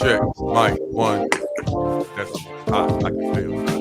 check. Mic one. That's hot. I can feel that.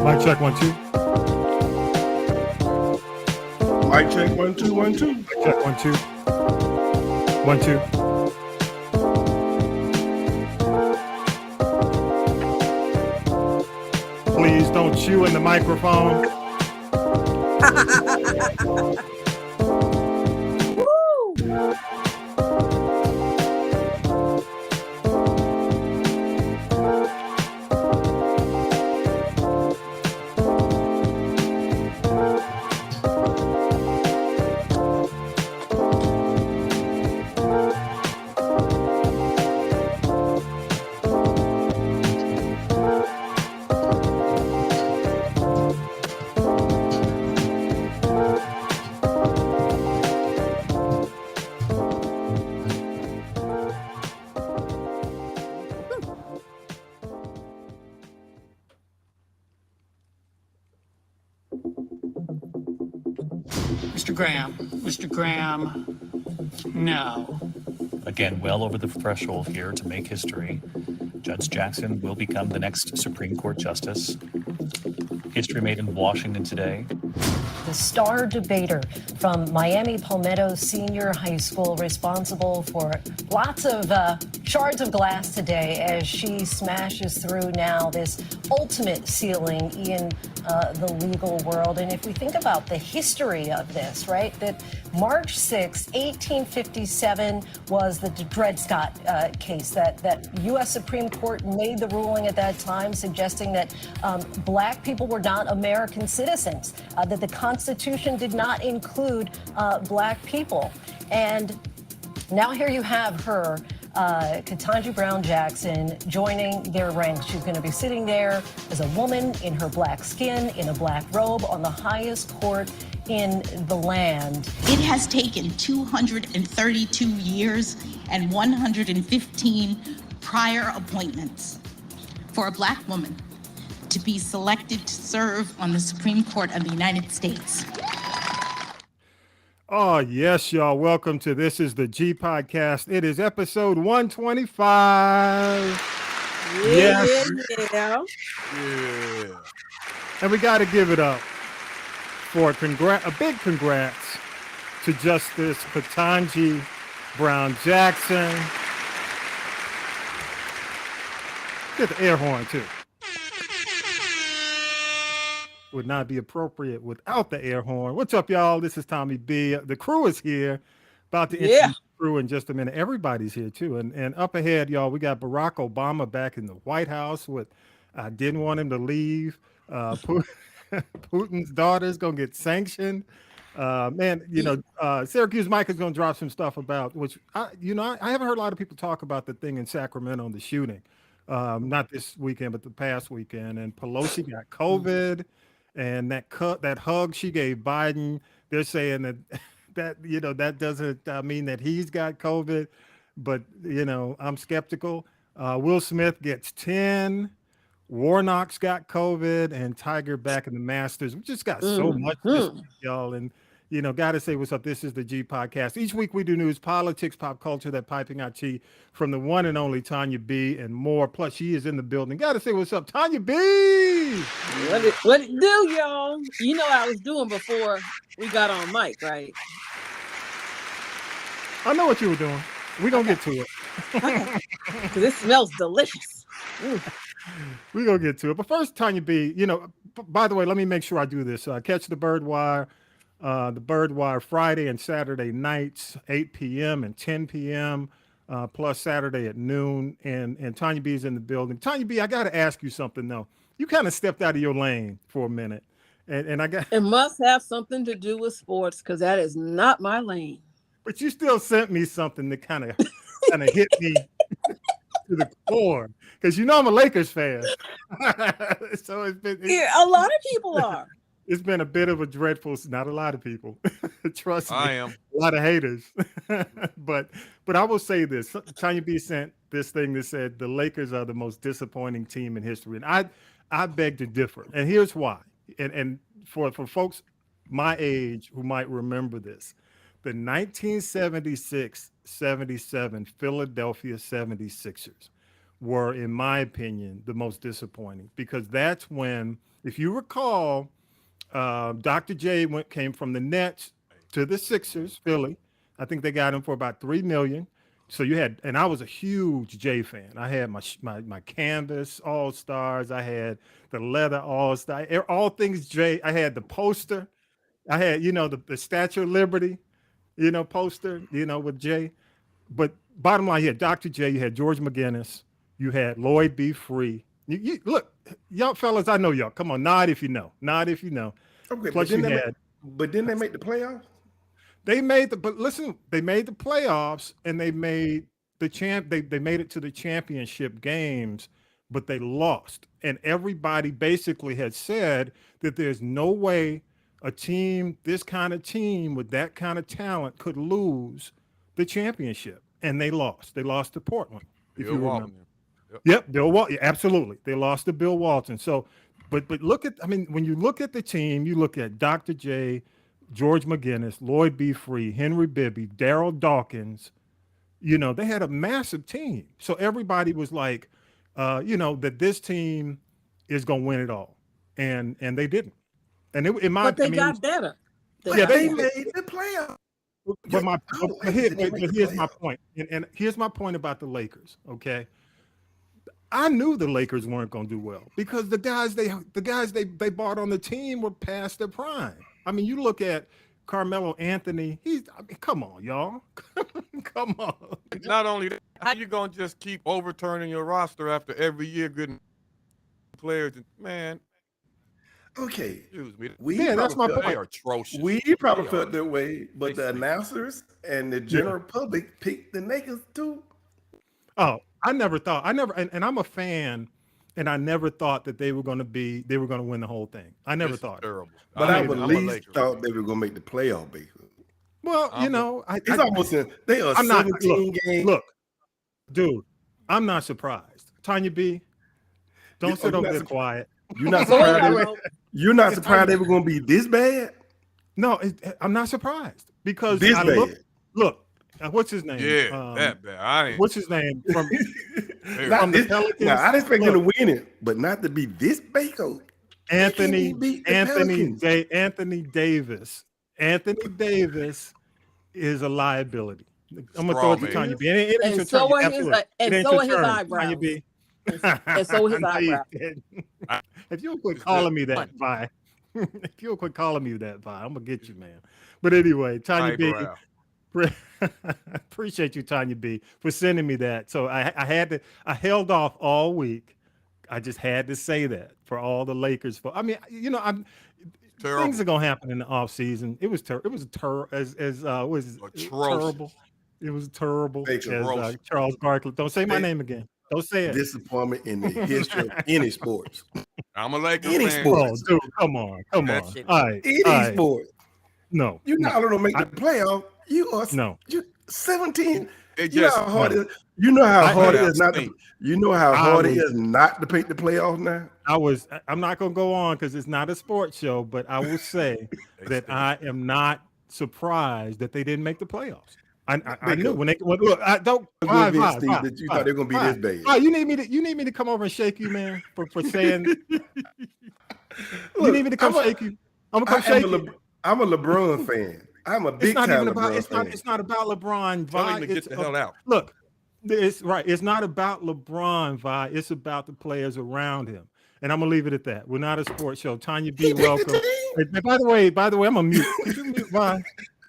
Mic check 1 2. Mic check 1 2 1 2. Mic check 1 2. 1 2. Please don't chew in the microphone. Mr. Graham, no. Again, well over the threshold here to make history. Judge Jackson will become the next Supreme Court Justice. History made in Washington today. The star debater from Miami Palmetto Senior High School, responsible for lots of shards of glass today as she smashes through now this ultimate ceiling in the legal world. And if we think about the history of this, right, that March 6, 1857 was the Dred Scott case that U.S. Supreme Court made the ruling at that time suggesting that black people were not American citizens, that the Constitution did not include black people. And now here you have her, Ketanji Brown Jackson, joining their ranks. She's going to be sitting there as a woman in her black skin, in a black robe, on the highest court in the land. It has taken 232 years and 115 prior appointments for a black woman to be selected to serve on the Supreme Court of the United States. Oh, yes, y'all. Welcome to This is the G Podcast. It is episode 125. Yes. Yeah. And we got to give it up for a big congrats to Justice Ketanji Brown Jackson. Get the air horn, too. Would not be appropriate without the air horn. What's up, y'all? This is Tommy B. The crew is here. About to introduce the crew in just a minute. Everybody's here too. And up ahead, y'all, we got Barack Obama back in the White House with I didn't want him to leave. Putin's daughter's gonna get sanctioned. Syracuse Mike is gonna drop some stuff about which I haven't heard a lot of people talk about the thing in Sacramento, the shooting. Not this weekend, but the past weekend. And Pelosi got COVID. And that hug she gave Biden, they're saying that doesn't mean that he's got COVID. but I'm skeptical. Will Smith gets 10. Warnock's got COVID, and Tiger back in the Masters. We just got so much this week, y'all. And gotta say what's up. This is the G Podcast. Each week we do news, politics, pop culture, that piping hot tea from the one and only Tanya B and more. Plus, she is in the building. Gotta say what's up, Tanya B. What it do, y'all? You know what I was doing before we got on mic, right? I know what you were doing. We're gonna get to it. Because it smells delicious. We're gonna get to it. But first, Tanya B, by the way, let me make sure I do this. Catch the Bird Wire Friday and Saturday nights, 8 p.m. and 10 p.m. Plus Saturday at noon. And Tanya B is in the building. Tanya B, I gotta ask you something though. You kind of stepped out of your lane for a minute. And I got it must have something to do with sports, because that is not my lane. But you still sent me something that kind of hit me to the core, because I'm a Lakers fan. So it's been a lot of people are. It's been a bit of a dreadful. Not a lot of people, trust me. I am a lot of haters. but I will say this: Tanya B sent this thing that said the Lakers are the most disappointing team in history, and I beg to differ. And here's why. And for folks my age who might remember this. The 1976-77 Philadelphia 76ers were, in my opinion, the most disappointing, because that's when, if you recall, Dr. J came from the Nets to the Sixers, Philly. I think they got him for about $3 million. So you had, and I was a huge J fan. I had my canvas All-Stars. I had the leather All-Star, all things J. I had the poster. I had, the Statue of Liberty. Poster, with Jay. But bottom line, you had Dr. J, you had George McGinnis, you had Lloyd B. Free. You look, y'all fellas, I know y'all. Come on, nod if you know. Nod if you know. Okay, Plus but didn't they make the playoffs? They made the playoffs, and they made they made it to the championship games, but they lost. And everybody basically had said that there's no way a team, this kind of team with that kind of talent, could lose the championship, and they lost. They lost to Portland, if you remember. Yep, Bill Walton. Absolutely, they lost to Bill Walton. So, but look at, when you look at the team, you look at Dr. J, George McGinnis, Lloyd B. Free, Henry Bibby, Daryl Dawkins. They had a massive team. So everybody was like, that this team is going to win it all, and they didn't. And they got better. They made the playoffs. But here's my point. And here's my point about the Lakers. Okay. I knew the Lakers weren't going to do well, because the guys they bought on the team were past their prime. You look at Carmelo Anthony. Come on, y'all. Come on. Not only that, how you gonna just keep overturning your roster after every year getting players? Man. Okay, excuse me. That's my point. They are atrocious. We probably felt that way, but the announcers and the general public picked the Lakers too. Oh, and I'm a fan, and I never thought that they were going to win the whole thing. I never thought. Terrible. But I at least thought they were going to make the playoff, basically. Well, it's almost they are 17 games. Look, dude, I'm not surprised. Tanya B, don't sit over there quiet. You're not surprised. You're not surprised they were going to be this bad? No, I'm not surprised, because look, what's his name? Yeah, that bad. What's his name from the Pelicans? Now, I didn't expect him to win it, but not to be this bad. Anthony Davis. Anthony Davis is a liability. I'm gonna throw it to Tanya B. And so are his eyebrows. And so his eyebrows. If you'll quit calling me that, Vi. If you'll quit calling me that, Vi, I'm gonna get you, man. But anyway, Tanya B. Appreciate you, Tanya B, for sending me that. So I held off all week. I just had to say that for all the Lakers. Things are gonna happen in the off season. It was terrible. It was terrible. It was terrible. As Charles Barkley. Don't say my name again. Don't say it. Disappointment in the history of any sports. I'm a Lakers fan. Sports. Oh, dude, come on. All right. Any sports. No. You're not going to make the playoff. You are no. You're 17. It You know just how hard no. it is. You know how hard it I is not to. think- You know how I hard it was- is not to pick the playoffs now. I'm not going to go on because it's not a sports show, but I will say that I am not surprised that they didn't make the playoffs. I knew when look. I don't. I was with Vince, Steve, that you thought they were gonna be this bad. You need me to come over and shake you, man, for saying. You Look, need me to come shake you. I'm gonna come shake you. I'm a LeBron fan. I'm a big It's not time even about. LeBron fan. It's not about LeBron. Tell him Vi. to get It's the hell out. Look, it's right. It's not about LeBron, Vi. It's about the players around him. And I'm gonna leave it at that. We're not a sports show. Tanya B, welcome. Hey, by the way, I'm a mute. Could you mute Vi?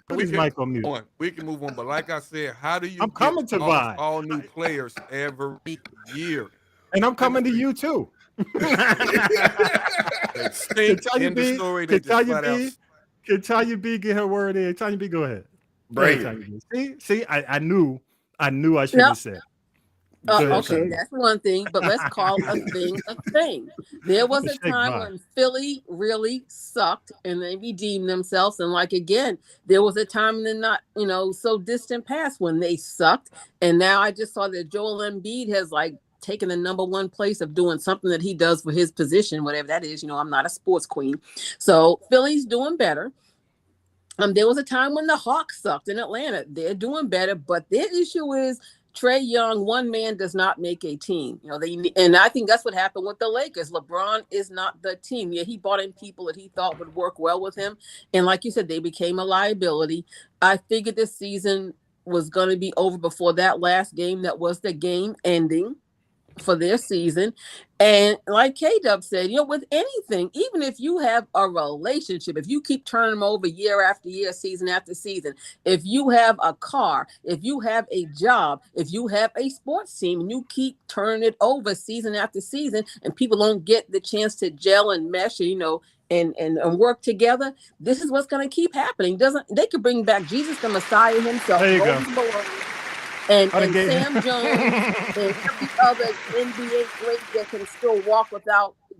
Put his mic on mute. We can move on, but like I said, how do you? I'm coming to Vi. all new players every year. And I'm coming to you too. They stink in the story. They just flat out. Can Tanya B get her word in? Tanya B, go ahead. Brady. Go ahead, Tanya B. See, I knew I should have said. Go ahead, Okay, Tanya B. that's one thing, but let's call a thing a thing. There was a Shake time mine. when Philly really sucked and they redeemed themselves. And like again, there was a time in the not, so distant past when they sucked. And now I just saw that Joel Embiid has taken the number one place of doing something that he does for his position, whatever that is. I'm not a sports queen. So Philly's doing better. There was a time when the Hawks sucked in Atlanta. They're doing better, but their issue is Trae Young, one man does not make a team. And I think that's what happened with the Lakers. LeBron is not the team. Yeah, he brought in people that he thought would work well with him. And like you said, they became a liability. I figured this season was going to be over before that last game that was the game ending for their season. And like K-Dub said, with anything, even if you have a relationship, if you keep turning them over year after year, season after season, if you have a car, if you have a job, if you have a sports team, and you keep turning it over season after season, and people don't get the chance to gel and mesh, and work together, this is what's going to keep happening. They could bring back Jesus the Messiah himself, There you go. Moses Malone, and Okay. Sam Jones and every other NBA great that can still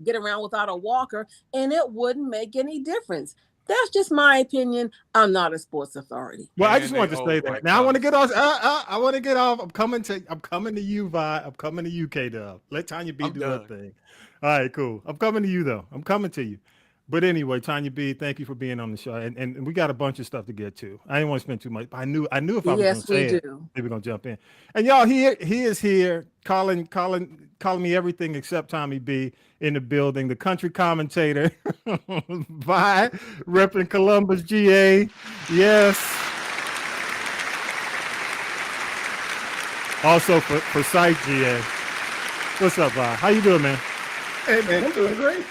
get around without a walker, and it wouldn't make any difference. That's just my opinion. I'm not a sports authority. Well, I Man, just they wanted to say old that. like Now I want to Thomas. get off. I want to get off. I'm coming to you, Vi. I'm coming to you, K-Dub. Let Tanya B I'm do her done. thing. All right, cool. I'm coming to you though. I'm coming to you. But anyway, Tanya B, thank you for being on the show. And we got a bunch of stuff to get to. I didn't want to spend too much. I knew if I was going to Yes, we say it, do. they were going to jump in. And y'all, he is here calling me everything except Tommy B in the building. The country commentator, Vi, repping Columbus, GA. Yes. Also for Site GA. What's up, Vi? How you doing, man? Hey man, I'm doing great.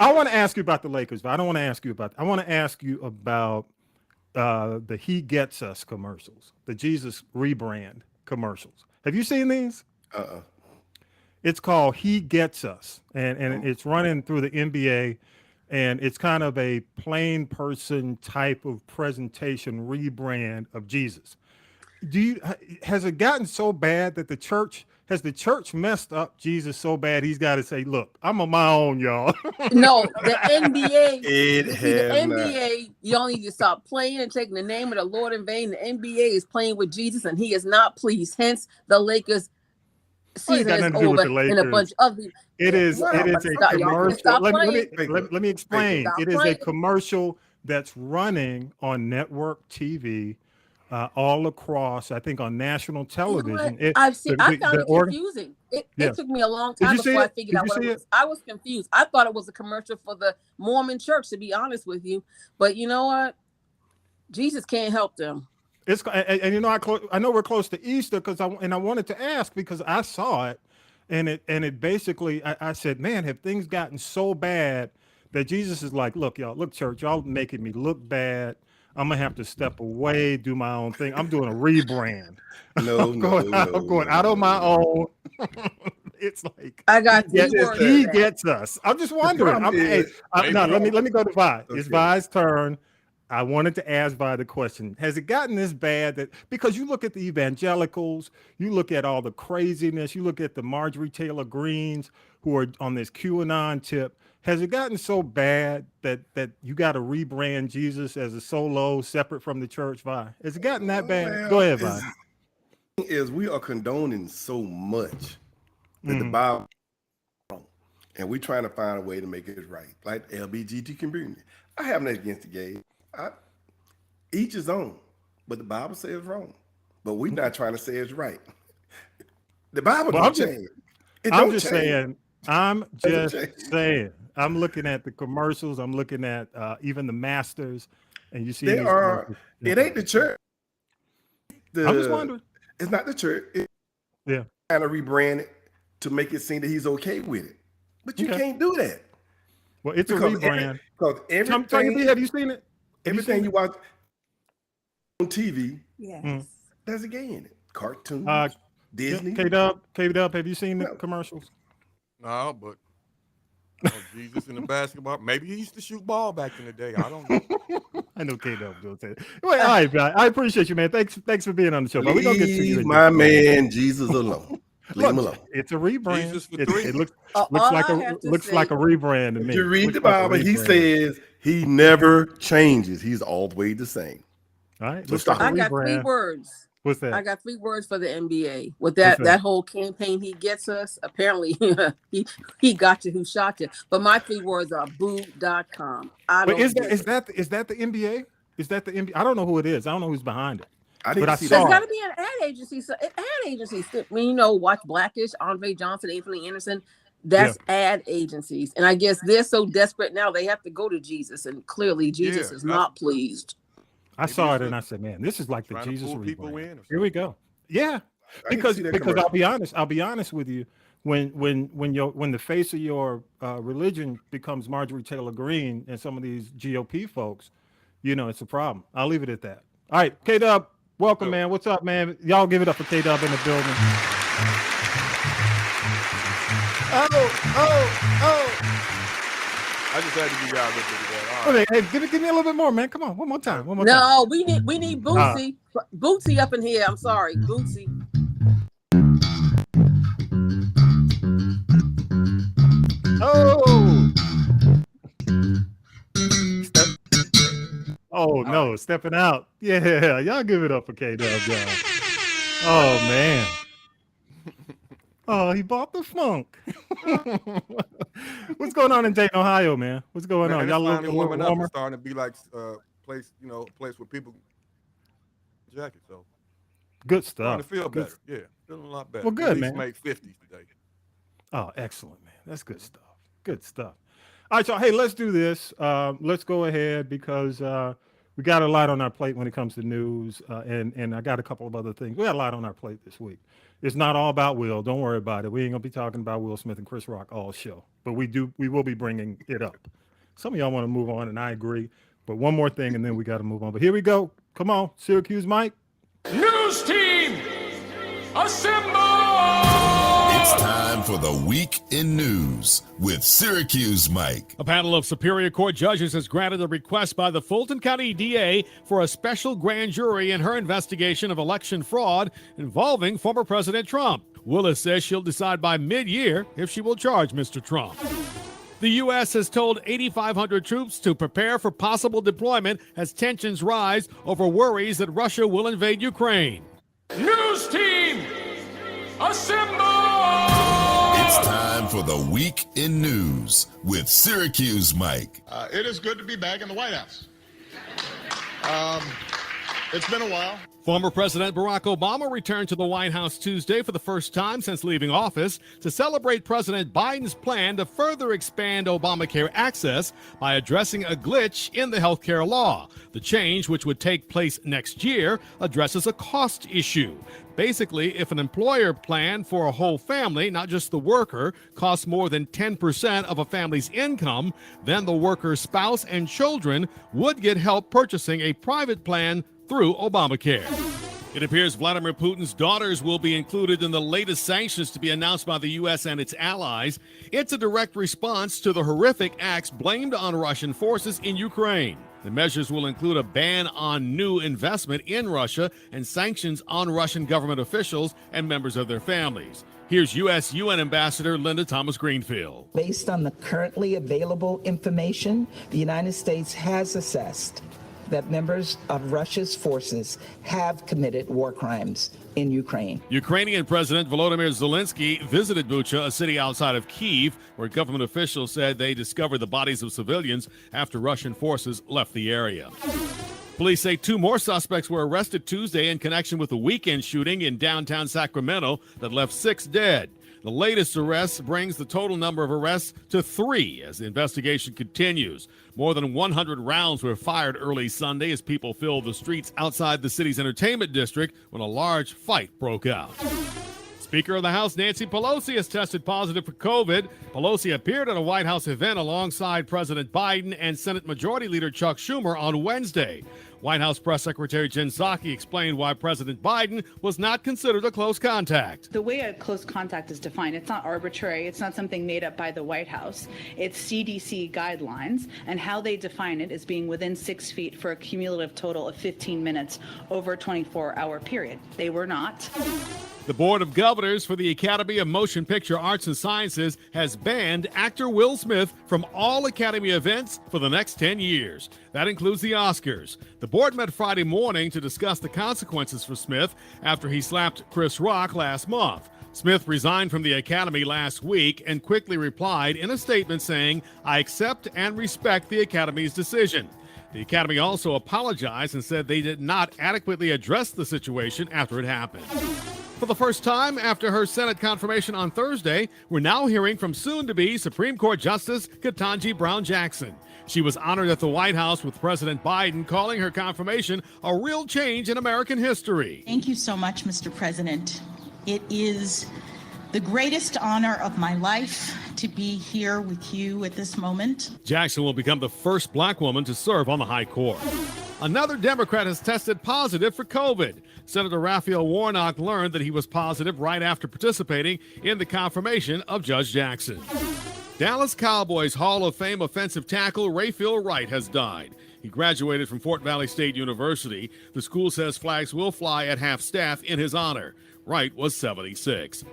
I want to ask you about the Lakers, but I don't want to ask you about. I want to ask you about the "He Gets Us" commercials, the Jesus rebrand commercials. Have you seen these? It's called "He Gets Us," and it's running through the NBA, and it's kind of a plain person type of presentation rebrand of Jesus. Has it gotten so bad that the church messed up Jesus so bad he's got to say, "Look, I'm on my own, y'all." No, the NBA. It the has not. NBA, y'all need to stop playing and taking the name of the Lord in vain. The NBA is playing with Jesus, and he is not pleased. Hence, the Lakers season got is nothing to do with over, the and a Lakers. bunch of It is Wow, a stop- y'all commercial. stop Let playing. me explain. Stop It is a playing. commercial that's running on network TV all across, I think, on national television. I've seen. I found it organ- confusing. It Yeah. took me a long Did time you see before I it? figured Did out you what see it was. I was confused. I thought it was a commercial for the Mormon church, to be honest with you. But you know what? Jesus can't help them. It's and you know I know we're close to Easter because I wanted to ask because I saw it and it basically I said, man, have things gotten so bad that Jesus is like, look, church, y'all making me look bad. I'm gonna have to step away, do my own thing. I'm doing a rebrand. I'm going out on my own. It's like I got three Yes, words. he for that. gets us. I'm just wondering. problem is- No, let me go to Vi. It's Okay. Vi's turn. I wanted to ask Vi the question: has it gotten this bad that because you look at the evangelicals, you look at all the craziness, you look at the Marjorie Taylor Greens who are on this QAnon tip? Has it gotten so bad that you got to rebrand Jesus as a solo, separate from the church? Vi, has it gotten that bad? Well, Go ahead, Vi. is we are condoning so much that the Bible, and we're trying to find a way to make it right, like the LBGT community. I have nothing against the gay. Each his own, but the Bible says it's wrong. But we're not trying to say it's right. The Bible don't change. I'm just saying. I'm just saying. I'm looking at the commercials. I'm looking at even the masters, and you see they are. It ain't the church. I'm just wondering. It's not the church. Yeah, trying to rebrand it to make it seem that he's okay with it, but you can't do that. Well, it's a rebrand. Because everything. Have you seen it? Everything you watch on TV, Yes. there's a gay in it. Cartoons, Disney. K-Dub, have you seen the commercials? No, but Jesus in the basketball. Maybe he used to shoot ball back in the day. I don't know. I know K-Dub will say it. Well, all right, I appreciate you, man. Thanks for being on the show. But we're gonna get to you. My man, Jesus alone. Leave him alone. It's a rebrand. Jesus for three. It looks like a rebrand to me. If you read the Bible, he says he never changes. He's always the same. All right. So I got 3 words. What's that? I got 3 words for the NBA. With that whole campaign he gets us, apparently he got you who shot you. But my 3 words are boo.com. Is that the NBA? Is that the NBA? I don't know who it is. I don't know who's behind it. There's got to be an ad agency. So ad agencies. I mean, watch Blackish, Andre Johnson, Anthony Anderson. That's ad agencies. And I guess they're so desperate now they have to go to Jesus. And clearly Jesus is not pleased. I saw it and I said, man, this is like the Jesus rebrand. Here we go. Yeah. Because I'll be honest with you. When the face of your religion becomes Marjorie Taylor Greene and some of these GOP folks, it's a problem. I'll leave it at that. All right, K-Dub, welcome, man. What's up, man? Y'all give it up for K-Dub in the building. I just had to give y'all a little bit of that. All right. Hey, give me a little bit more, man. Come on, one more time. No, we need Bootsy. Bootsy up in here. I'm sorry, Bootsy. Oh no, stepping out. Yeah, y'all give it up for K-Dub, y'all. Oh man. Oh, he bought the funk. What's going on in Dayton, Ohio, man? What's going on? Y'all looking warming up. It's starting to be like place where people jacket. So good stuff. Starting to feel better. Yeah, feeling a lot better. Well, good, man. Made 50s today. Oh, excellent, man. That's good stuff. Good stuff. All right, so hey, let's do this. Let's go ahead because we got a lot on our plate when it comes to news, and I got a couple of other things. We got a lot on our plate this week. It's not all about Will. Don't worry about it. We ain't gonna be talking about Will Smith and Chris Rock all show, but we will be bringing it up. Some of y'all want to move on, and I agree. But one more thing, and then we got to move on. But here we go. Come on, Syracuse Mike. News team, assemble! It's time for the Week in News with Syracuse Mike. A panel of Superior Court judges has granted a request by the Fulton County DA for a special grand jury in her investigation of election fraud involving former President Trump. Willis says she'll decide by mid-year if she will charge Mr. Trump. The U.S. has told 8,500 troops to prepare for possible deployment as tensions rise over worries that Russia will invade Ukraine. News team, assemble! It's time for the Week in News with Syracuse Mike. It is good to be back in the White House. It's been a while. Former President Barack Obama returned to the White House Tuesday for the first time since leaving office to celebrate President Biden's plan to further expand Obamacare access by addressing a glitch in the healthcare law. The change, which would take place next year, addresses a cost issue. Basically, if an employer plan for a whole family, not just the worker, costs more than 10% of a family's income, then the worker's spouse and children would get help purchasing a private plan through Obamacare. It appears Vladimir Putin's daughters will be included in the latest sanctions to be announced by the U.S. and its allies. It's a direct response to the horrific acts blamed on Russian forces in Ukraine. The measures will include a ban on new investment in Russia and sanctions on Russian government officials and members of their families. Here's U.S. UN Ambassador Linda Thomas-Greenfield. Based on the currently available information, the United States has assessed that members of Russia's forces have committed war crimes in Ukraine. Ukrainian President Volodymyr Zelensky visited Bucha, a city outside of Kyiv, where government officials said they discovered the bodies of civilians after Russian forces left the area. Police say 2 more suspects were arrested Tuesday in connection with a weekend shooting in downtown Sacramento that left 6 dead. The latest arrest brings the total number of arrests to 3 as the investigation continues. More than 100 rounds were fired early Sunday as people filled the streets outside the city's entertainment district when a large fight broke out. Speaker of the House Nancy Pelosi has tested positive for COVID. Pelosi appeared at a White House event alongside President Biden and Senate Majority Leader Chuck Schumer on Wednesday. White House Press Secretary Jen Psaki explained why President Biden was not considered a close contact. The way a close contact is defined, it's not arbitrary. It's not something made up by the White House. It's CDC guidelines, and how they define it is being within 6 feet for a cumulative total of 15 minutes over a 24-hour period. They were not. The Board of Governors for the Academy of Motion Picture Arts and Sciences has banned actor Will Smith from all Academy events for the next 10 years. That includes the Oscars. The board met Friday morning to discuss the consequences for Smith after he slapped Chris Rock last month. Smith resigned from the Academy last week and quickly replied in a statement saying, "I accept and respect the Academy's decision." The Academy also apologized and said they did not adequately address the situation after it happened. For the first time after her Senate confirmation on Thursday, we're now hearing from soon-to-be Supreme Court Justice Ketanji Brown Jackson. She was honored at the White House with President Biden calling her confirmation a real change in American history. Thank you so much, Mr. President. It is the greatest honor of my life to be here with you at this moment. Jackson will become the first black woman to serve on the high court. Another Democrat has tested positive for COVID. Senator Raphael Warnock learned that he was positive right after participating in the confirmation of Judge Jackson. Dallas Cowboys Hall of Fame offensive tackle Rayfield Wright has died. He graduated from Fort Valley State University. The school says flags will fly at half-staff in his honor. Wright was 76.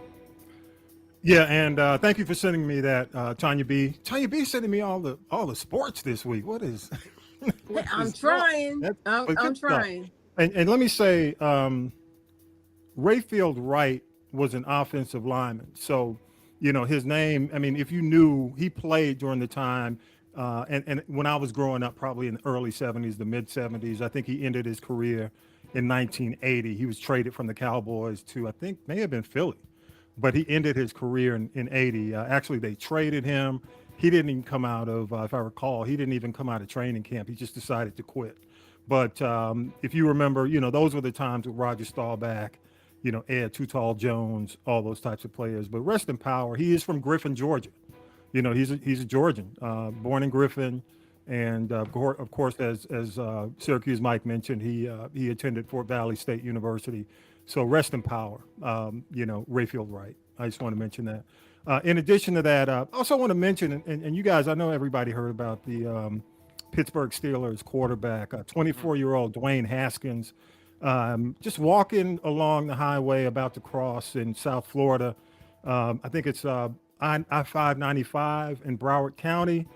Yeah, and thank you for sending me that, Tanya B. Tanya B sending me all the sports this week. What is? I'm trying. I'm trying. And let me say, Rayfield Wright was an offensive lineman. So, you know, his name, I mean, if you knew, he played during the time, and when I was growing up, probably in the early 70s, the mid 70s, I think he ended his career in 1980. He was traded from the Cowboys to, I think, may have been Philly, but he ended his career in 80. Actually, they traded him. He didn't even come out of, if I recall, he didn't even come out of training camp. He just decided to quit. But if you remember, you know, those were the times with Roger Staubach, you know, Ed Too Tall Jones, all those types of players. But rest in power. He is from Griffin, Georgia. You know, he's a Georgian, born in Griffin, and of course, as Syracuse Mike mentioned, he attended Fort Valley State University. So rest in power. You know, Rayfield Wright. I just want to mention that. In addition to that, I also want to mention, and you guys, I know everybody heard about the Pittsburgh Steelers quarterback, 24-year-old Dwayne Haskins, just walking along the highway about to cross in South Florida. I think it's I-595 in Broward County.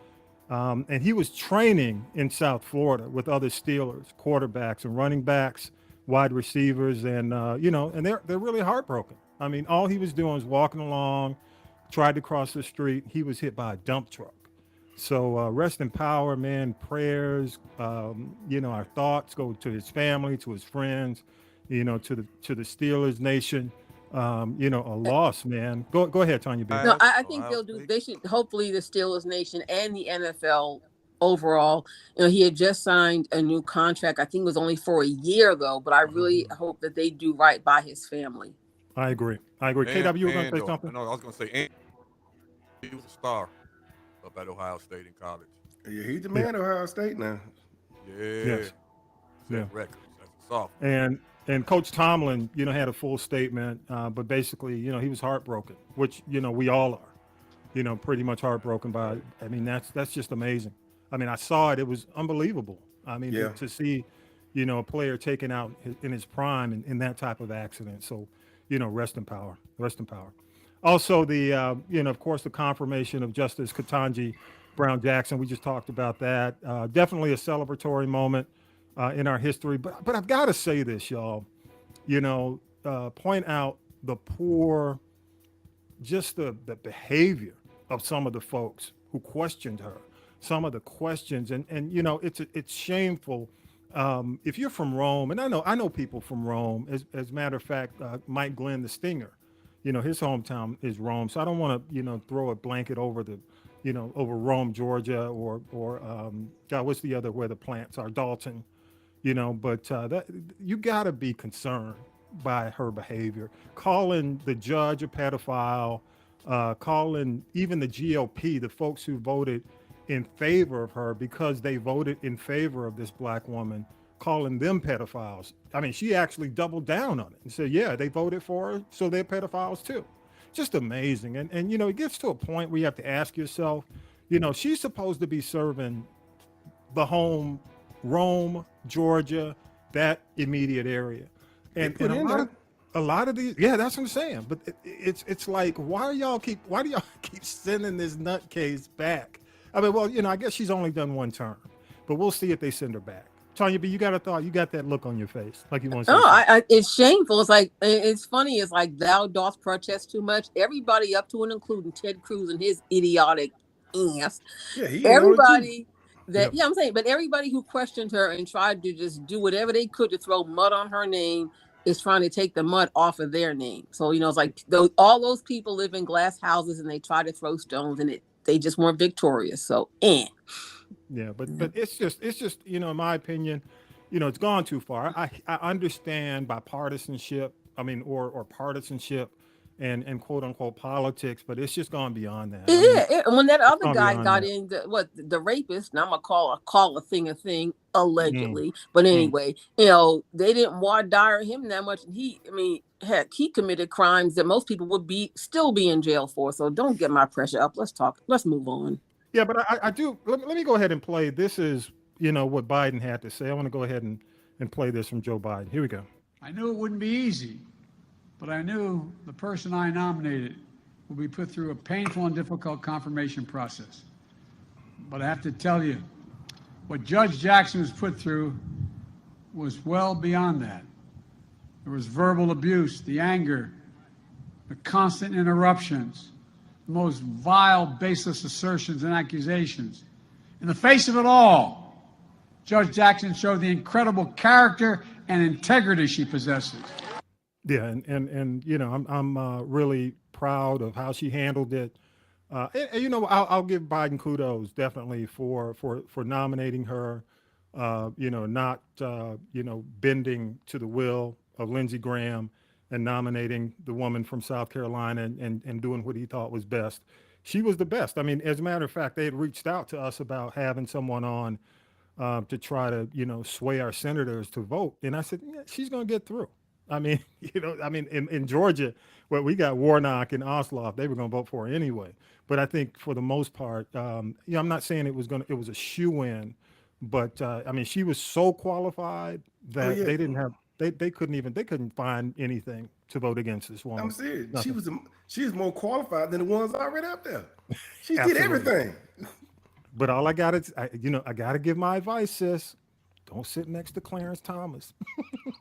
And he was training in South Florida with other Steelers, quarterbacks and running backs, wide receivers, and you know, and they're really heartbroken. I mean, all he was doing was walking along, tried to cross the street. He was hit by a dump truck. So rest in power, man. Prayers, you know, our thoughts go to his family, to his friends, you know, to the Steelers nation. You know, a loss, man. Go ahead, Tanya B. No, I think they should, hopefully the Steelers nation and the NFL overall. You know, he had just signed a new contract. I think it was only for a year though, but I really hope that they do right by his family. I agree. KW, you were going to say something? No, I was going to say, he was a star up at Ohio State in college. Yeah, he's the man at Ohio State now. Yeah. Yes. Yeah. Records. That's a soft. And Coach Tomlin, you know, had a full statement, but basically, you know, he was heartbroken, which, you know, we all are, you know, pretty much heartbroken by it. I mean, that's just amazing. I mean, I saw it. It was unbelievable. I mean, to see, you know, a player taken out in his prime in that type of accident. So, you know, rest in power. Rest in power. Also, the, you know, of course, the confirmation of Justice Ketanji Brown Jackson. We just talked about that. Definitely a celebratory moment. in our history. But I've got to say this, y'all. Point out the poor, just the behavior of some of the folks who questioned her. Some of the questions, and it's shameful. If you're from Rome, and I know people from Rome. As a matter of fact, Mike Glenn, the Stinger, his hometown is Rome. So I don't want to throw a blanket over over Rome, Georgia, or God, what's the other where the plants are, Dalton, But that you got to be concerned by her behavior, calling the judge a pedophile, calling even the GOP, the folks who voted in favor of her because they voted in favor of this black woman, calling them pedophiles. I mean, she actually doubled down on it and said, yeah, they voted for her, so they're pedophiles too. Just amazing. And it gets to a point where you have to ask yourself, she's supposed to be serving the home, Rome, Georgia, that immediate area. And a lot of these, yeah, that's what I'm saying. But it's like, why do y'all keep sending this nutcase back? I mean, well, I guess she's only done one term, but we'll see if they send her back. Tanya B, you got a thought? You got that look on your face, like you want to say. Oh, it's shameful. It's like, it's funny. It's like thou dost protest too much. Everybody up to and including Ted Cruz and his idiotic ass. Yeah, everybody that, yeah, I'm saying, but everybody who questioned her and tried to just do whatever they could to throw mud on her name is trying to take the mud off of their name. So, it's like all those people live in glass houses and they try to throw stones and they just weren't victorious. So, Yeah, but it's just in my opinion, it's gone too far. I understand bipartisanship, or partisanship and quote unquote politics, but it's just gone beyond that. When that other guy got in, the rapist, now I'm gonna call a thing allegedly, but anyway, they didn't voir dire him that much, and heck, he committed crimes that most people would still be in jail for. So don't get my pressure up. Let's move on. Yeah, but I do. Let me go ahead and play. This is, what Biden had to say. I want to go ahead and play this from Joe Biden. Here we go. I knew it wouldn't be easy, but I knew the person I nominated will be put through a painful and difficult confirmation process. But I have to tell you, what Judge Jackson was put through was well beyond that. There was verbal abuse, the anger, the constant interruptions, the most vile, baseless assertions and accusations. In the face of it all, Judge Jackson showed the incredible character and integrity she possesses. Yeah, and I'm really proud of how she handled it. I'll give Biden kudos definitely for nominating her. Not bending to the will of Lindsey Graham and nominating the woman from South Carolina and doing what he thought was best. She was the best. As a matter of fact, they had reached out to us about having someone on to try to, sway our senators to vote. And I said, yeah, she's going to get through. In Georgia, where we got Warnock and Ossoff, they were going to vote for her anyway. But I think for the most part, I'm not saying it was a shoo-in, but she was so qualified that they didn't have. They couldn't find anything to vote against this woman. I'm serious. Nothing. She was more qualified than the ones already up there. She did everything. But all I got is, I got to give my advice, sis. Don't sit next to Clarence Thomas.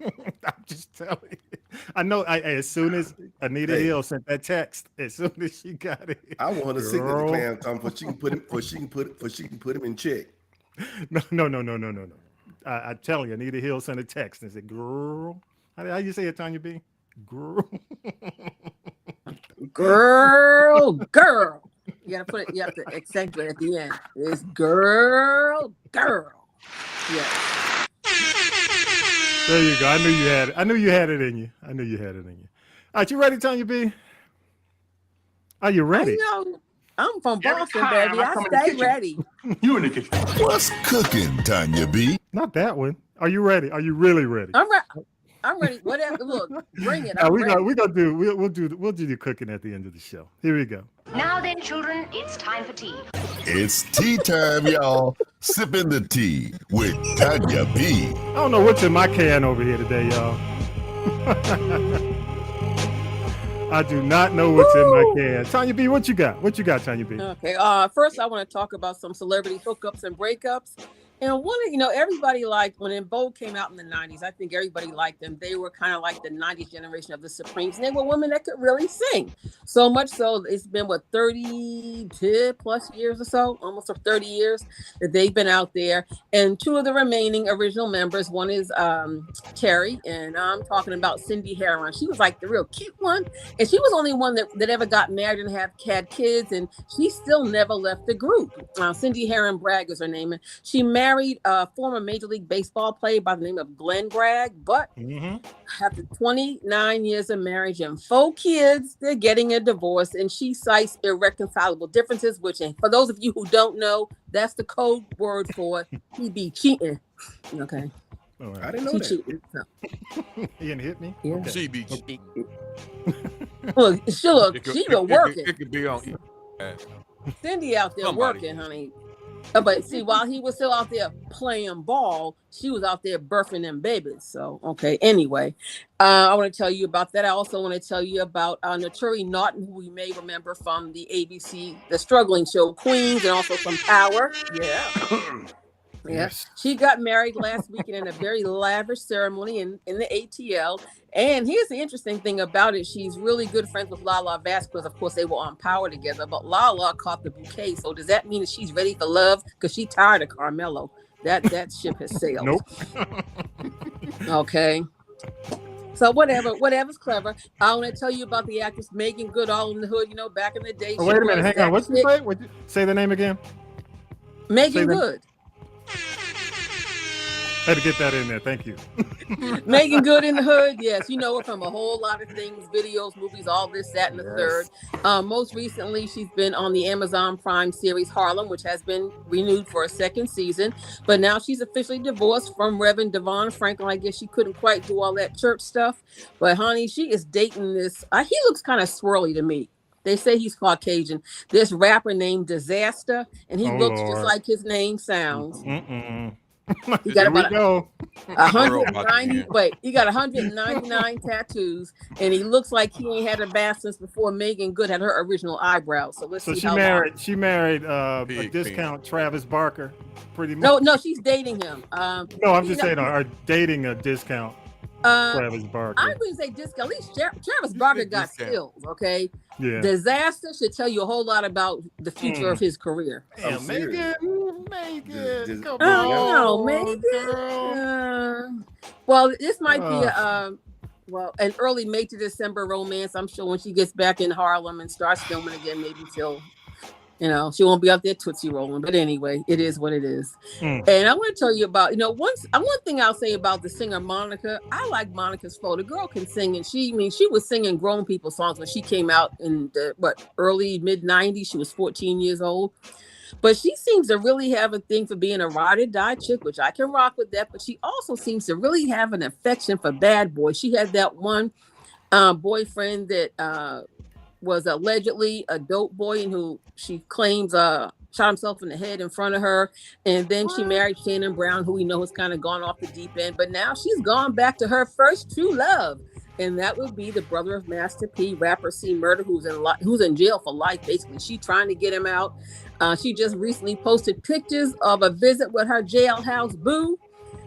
I'm just telling you. I know. As soon as Anita Hill sent that text, as soon as she got it, I want to sit next to Clarence Thomas, but she can put him in check. No. I tell you, Anita Hill sent a text and said, "Girl," how you say it, Tanya B? Girl. You gotta put it. You have to accentuate at the end. It's girl. Yeah. There you go. I knew you had it. I knew you had it in you. All right, you ready, Tanya B? Are you ready? I'm from Boston, baby. I stay ready. You in the kitchen. What's cooking, Tanya B? Not that one. Are you ready? Are you really ready? I'm ready. Whatever. Look, bring it. We'll do the cooking at the end of the show. Here we go. Now then, children, it's time for tea. It's tea time, y'all. Sipping the tea with Tanya B. I don't know what's in my can over here today, y'all. I do not know what's in my can. Tanya B, what you got? Tanya B? Okay. First, I want to talk about some celebrity hookups and breakups. And one of, everybody liked when In Vogue came out in the 90s. I think everybody liked them. They were kind of like the 90s generation of the Supremes. And they were women that could really sing. So much so, it's been, 30 plus years or so, almost 30 years that they've been out there. And two of the remaining original members, one is Terry, and I'm talking about Cindy Herron. She was like the real cute one. And she was the only one that ever got married and had kids. And she still never left the group. Cindy Herron Bragg is her name. And she married a former Major League Baseball player by the name of Glenn Bragg, but after 29 years of marriage and 4 kids, they're getting a divorce, and she cites irreconcilable differences, which, for those of you who don't know, that's the code word for he be cheating. Okay. I didn't know that. Cheating, so. He didn't hit me? Yeah. Okay. She be cheating. Look, she been working. It could be on. Cindy out there Somebody. working, honey. But see, while he was still out there playing ball, she was out there birthing them babies. So, okay. Anyway, I want to tell you about that. I also want to tell you about Naturi Naughton, who we may remember from the ABC, the struggling show Queens, and also from Power. Yeah. Yes. She got married last weekend in a very lavish ceremony in the ATL. And here's the interesting thing about it. She's really good friends with Lala Vasquez. Of course, they were on Power together, but Lala caught the bouquet. So does that mean that she's ready for love? Because she's tired of Carmelo. That ship has sailed. Nope. Okay. So whatever's clever. I want to tell you about the actress Megan Good, all in the hood, back in the day. Oh, wait a minute, hang on. What's you say? Say the name again? Megan Good. Had to get that in there. Thank you. Megan Good in the hood. Yes, you know her from a whole lot of things, videos, movies, all this, that, and the third. Most recently, she's been on the Amazon Prime series Harlem, which has been renewed for a second season. But now she's officially divorced from Reverend Devon Franklin. I guess she couldn't quite do all that church stuff. But honey, she is dating this. He looks kind of swirly to me. They say he's Caucasian. This rapper named Disaster, and he looks just like his name sounds. He got about 190. Wait, he got 199 tattoos, and he looks like he ain't had a bath since before Megan Good had her original eyebrows. So let's see. She married a discount Travis Barker, pretty much. No, she's dating him. No, I'm just saying, are dating a discount Travis Barker. I wouldn't say discount. At least Travis Barker got skills. Okay. Yeah. Disaster should tell you a whole lot about the future of his career. Damn, Megan, come on, on, Megan. Well, this might be an early May to December romance. I'm sure when she gets back in Harlem and starts filming again, maybe she won't be out there Tootsie rolling. But anyway, it is what it is. And I want to tell you about, one thing I'll say about the singer Monica. I like Monica's flow. The girl can sing, and she was singing grown people songs when she came out in the early mid 90s. She was 14 years old. But she seems to really have a thing for being a ride or die chick, which I can rock with that. But she also seems to really have an affection for bad boys. She had that one boyfriend that was allegedly a dope boy, and who she claims shot himself in the head in front of her. And then she married Shannon Brown, who we know has kind of gone off the deep end. But now she's gone back to her first true love. And that would be the brother of Master P, rapper C Murder, who's in jail for life, basically. She's trying to get him out. She just recently posted pictures of a visit with her jailhouse boo.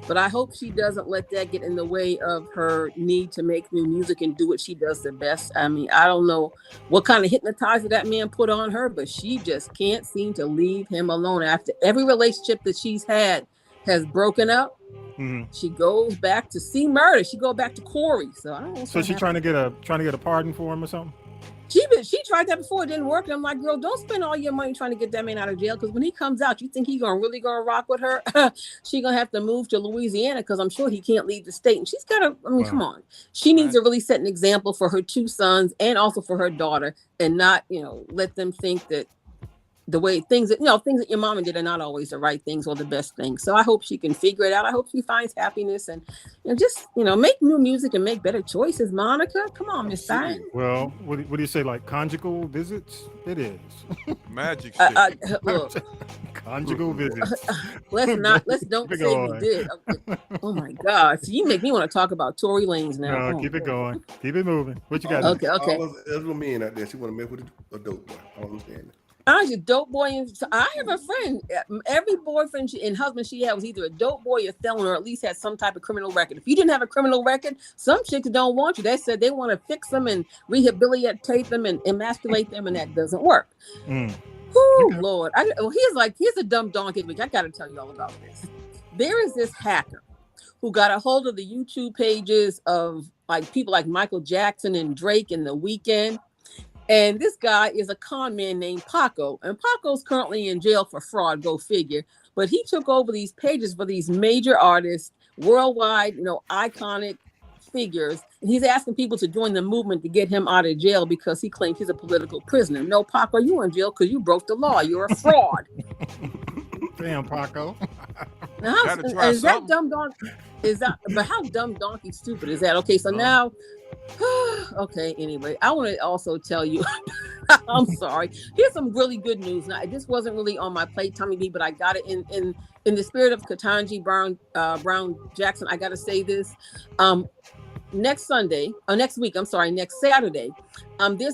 But I hope she doesn't let that get in the way of her need to make new music and do what she does the best. I mean, I don't know what kind of hypnotizer that man put on her, but she just can't seem to leave him alone. After every relationship that she's had has broken up, she goes back to C Murder. She go back to Corey. So I don't know. So she's trying to get a pardon for him or something? She tried that before, it didn't work. And I'm like, girl, don't spend all your money trying to get that man out of jail, because when he comes out, you think he's really gonna rock with her? She gonna have to move to Louisiana, because I'm sure he can't leave the state. And she's gotta, come on. She needs to really set an example for her 2 sons and also for her daughter, and not, let them think that the way things that your mama did are not always the right things or the best things. So I hope she can figure it out. I hope she finds happiness and just make new music and make better choices. Monica, come on, Miss Stein. Well, what do you say, like conjugal visits? It is magic. Look, conjugal visits. Don't say we did. Okay. Oh my God! So you make me want to talk about Tory Lanez now. No, keep it going. Keep it moving. What you got? Okay. All those little men out there, she want to mess with a dope boy. I don't understand it. I was a dope boy. I have a friend. Every boyfriend and husband she had was either a dope boy, a felon, or at least had some type of criminal record. If you didn't have a criminal record, some chicks don't want you. They said they want to fix them and rehabilitate them and emasculate them, and that doesn't work. Whoo, Lord. Here's a dumb donkey week. I got to tell you all about this. There is this hacker who got a hold of the YouTube pages of like people like Michael Jackson and Drake and The Weeknd. And this guy is a con man named Paco. And Paco's currently in jail for fraud, go figure. But he took over these pages for these major artists, worldwide, iconic figures. And he's asking people to join the movement to get him out of jail because he claims he's a political prisoner. No, Paco, you in jail because you broke the law. You're a fraud. Damn, Paco. Now, is that dumb donkey? But how dumb donkey stupid is that? Okay, so now, okay. Anyway, I want to also tell you, I'm sorry. Here's some really good news. Now, this wasn't really on my plate, Tommy B, but I got it in the spirit of Ketanji Brown Jackson. I got to say this. Next Saturday, there's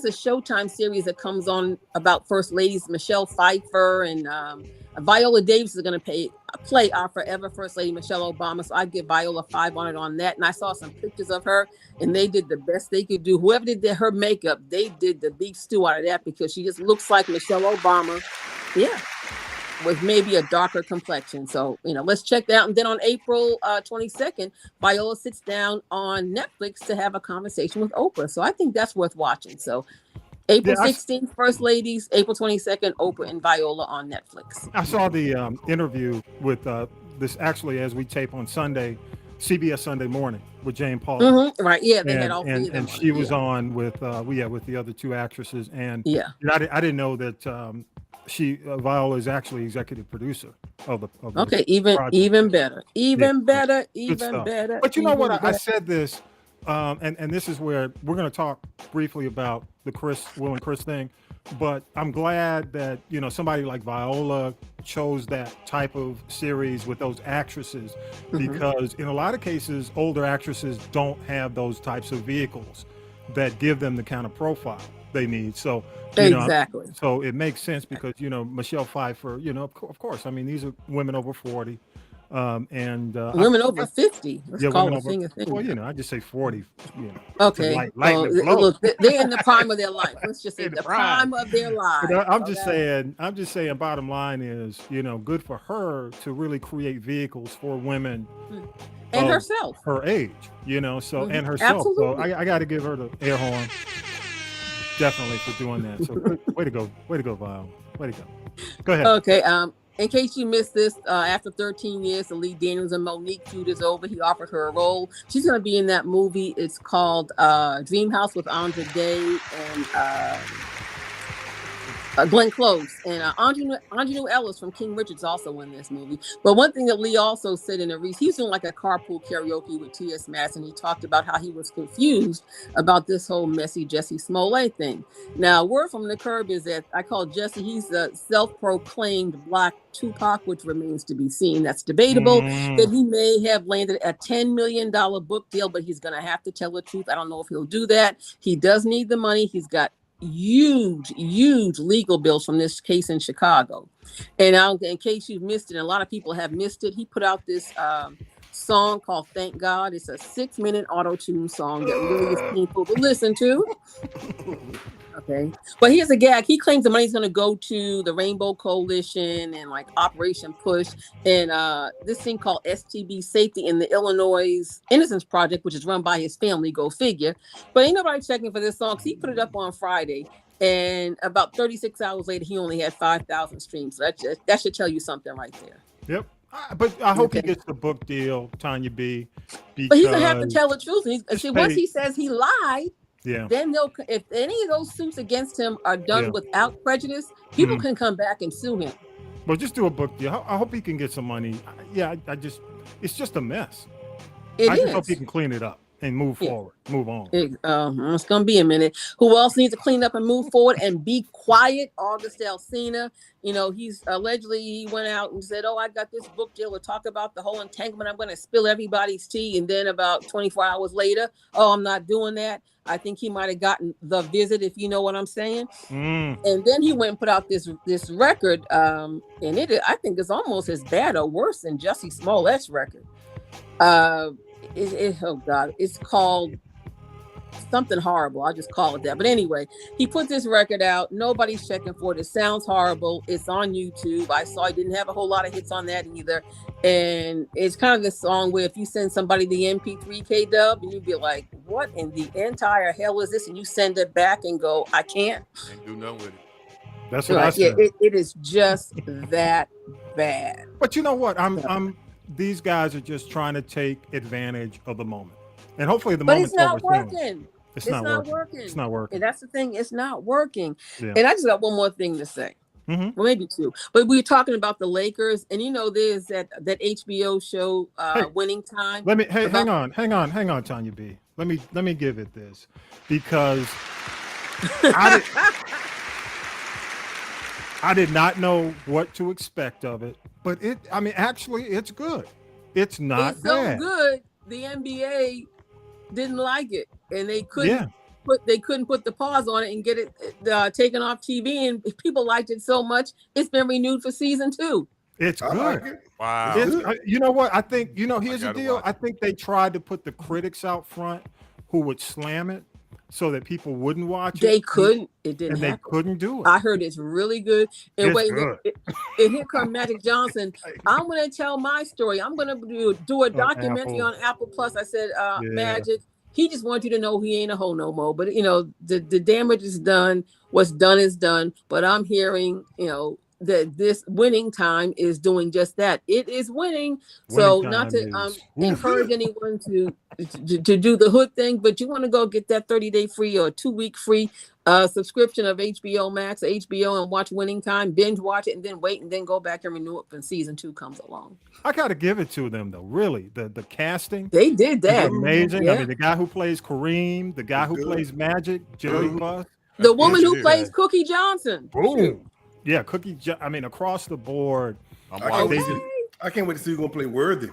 a Showtime series that comes on about First Ladies. Michelle Pfeiffer and Viola Davis is going to play our forever First Lady Michelle Obama. So I give Viola 5 on that. And I saw some pictures of her, and they did the best they could do. Whoever did her makeup, they did the beef stew out of that because she just looks like Michelle Obama. Yeah. With maybe a darker complexion. So, let's check that out. And then on April 22nd, Viola sits down on Netflix to have a conversation with Oprah. So I think that's worth watching. So April 16th, First Ladies, April 22nd, Oprah and Viola on Netflix. I saw the interview with this actually as we tape on Sunday, CBS Sunday Morning with Jane Paul. Mm-hmm. Right. Yeah. They had all three of them. And she was on with the other two actresses. And I didn't know that Viola is actually executive producer of the okay, even better. But you know what? I said this, and this is where we're going to talk briefly about the Will and Chris thing. But I'm glad that somebody like Viola chose that type of series with those actresses, because in a lot of cases, older actresses don't have those types of vehicles that give them the kind of profile they need. So exactly. So it makes sense because Michelle Pfeiffer, of course. I mean, these are women over 40, and women over 50. Let's call it a thing. Well, I just say 40. Okay. Look, they're in the prime of their life. Let's just say the prime of their life. I'm just saying. Bottom line is, good for her to really create vehicles for women. And herself, her age, so and herself. Absolutely. So I got to give her the air horn. Definitely for doing that. So way to go, Viola. Way to go. Go ahead. Okay. In case you missed this, after 13 years, the Lee Daniels and Monique feud is over. He offered her a role. She's going to be in that movie. It's called Dream House with Andra Day and Glenn Close, and Anjanou Ellis from King Richard's also in this movie. But one thing that Lee also said in he's doing like a carpool karaoke with T.S. Madison. He talked about how he was confused about this whole messy Jussie Smollett thing. Now, word from the curb is that I call Jussie, he's a self-proclaimed Black Tupac, which remains to be seen. That's debatable. That he may have landed a $10 million book deal, but he's going to have to tell the truth. I don't know if he'll do that. He does need the money. He's got huge legal bills from this case in Chicago. And in case you've missed it, and a lot of people have missed it, he put out this song called Thank God. It's a 6-minute auto-tune song that really is painful to listen to. Okay. But here's a gag. He claims the money's going to go to the Rainbow Coalition and like Operation Push and this thing called STB Safety in the Illinois Innocence Project, which is run by his family, go figure. But ain't nobody checking for this song. So he put it up on Friday, and about 36 hours later, he only had 5,000 streams. So that should tell you something right there. Yep. But I hope he gets the book deal, Tanya B. But he's going to have to tell the truth. Once he says he lied, then if any of those suits against him are done without prejudice, people can come back and sue him. Well, just do a book deal. I hope he can get some money. Yeah, it's just a mess. I just hope he can clean it up and move forward, move on. It's going to be a minute. Who else needs to clean up and move forward and be quiet? August Alsina. He's he went out and said, I got this book deal to talk about the whole entanglement. I'm going to spill everybody's tea. And then about 24 hours later, I'm not doing that. I think he might have gotten the visit, if you know what I'm saying. Mm. And then he went and put out this record, and I think it's almost as bad or worse than Jussie Smollett's record. Oh God, it's called something horrible. I'll just call it that. But anyway, he put this record out. Nobody's checking for it. It sounds horrible. It's on YouTube. I saw he didn't have a whole lot of hits on that either. And it's kind of this song where if you send somebody the MP3 K-Dub, and you'd be like, what in the entire hell is this? And you send it back and go, I can't. Can't do nothing with it. That's what I said. Yeah, it is just that bad. But you know what? These guys are just trying to take advantage of the moment. And hopefully the moment's But it's not over soon. working. It's not working. It's not working. And that's the thing. It's not working. Yeah. And I just got one more thing to say. Mm-hmm. Well, maybe two. But we were talking about the Lakers, and there's that HBO show, Winning Time. Hang on, Tanya B. Let me give it this, because I did not know what to expect of it, but actually it's good. It's not it's bad. so good. The NBA didn't like it, and they couldn't put the pause on it and get it taken off TV. And people liked it so much, it's been renewed for season 2. It's good. Like it. Wow. You know what? I think, here's the deal. I think they tried to put the critics out front who would slam it so that people wouldn't watch it. They couldn't. It didn't happen. They couldn't do it. I heard it's really good. And It's wait, good. and here comes Magic Johnson. I'm going to tell my story. I'm going to do a documentary on Apple Plus. I said, Magic, he just wants you to know he ain't a hoe no more. But, the damage is done. What's done is done. But I'm hearing, that this Winning Time is doing just that. It is winning. So not to encourage anyone to do the hood thing, but you want to go get that 30-day free or 2-week free subscription of HBO Max or HBO and watch Winning Time, binge watch it, and then wait and then go back and renew it when season 2 comes along. I got to give it to them though. Really, the casting. They did that. Amazing. Yeah. I mean, the guy who plays Kareem, the guy who plays Magic, Jerry Buss. The woman who plays Cookie Johnson. Boom. Yeah, across the board. I can't wait to see who's gonna play Worthy.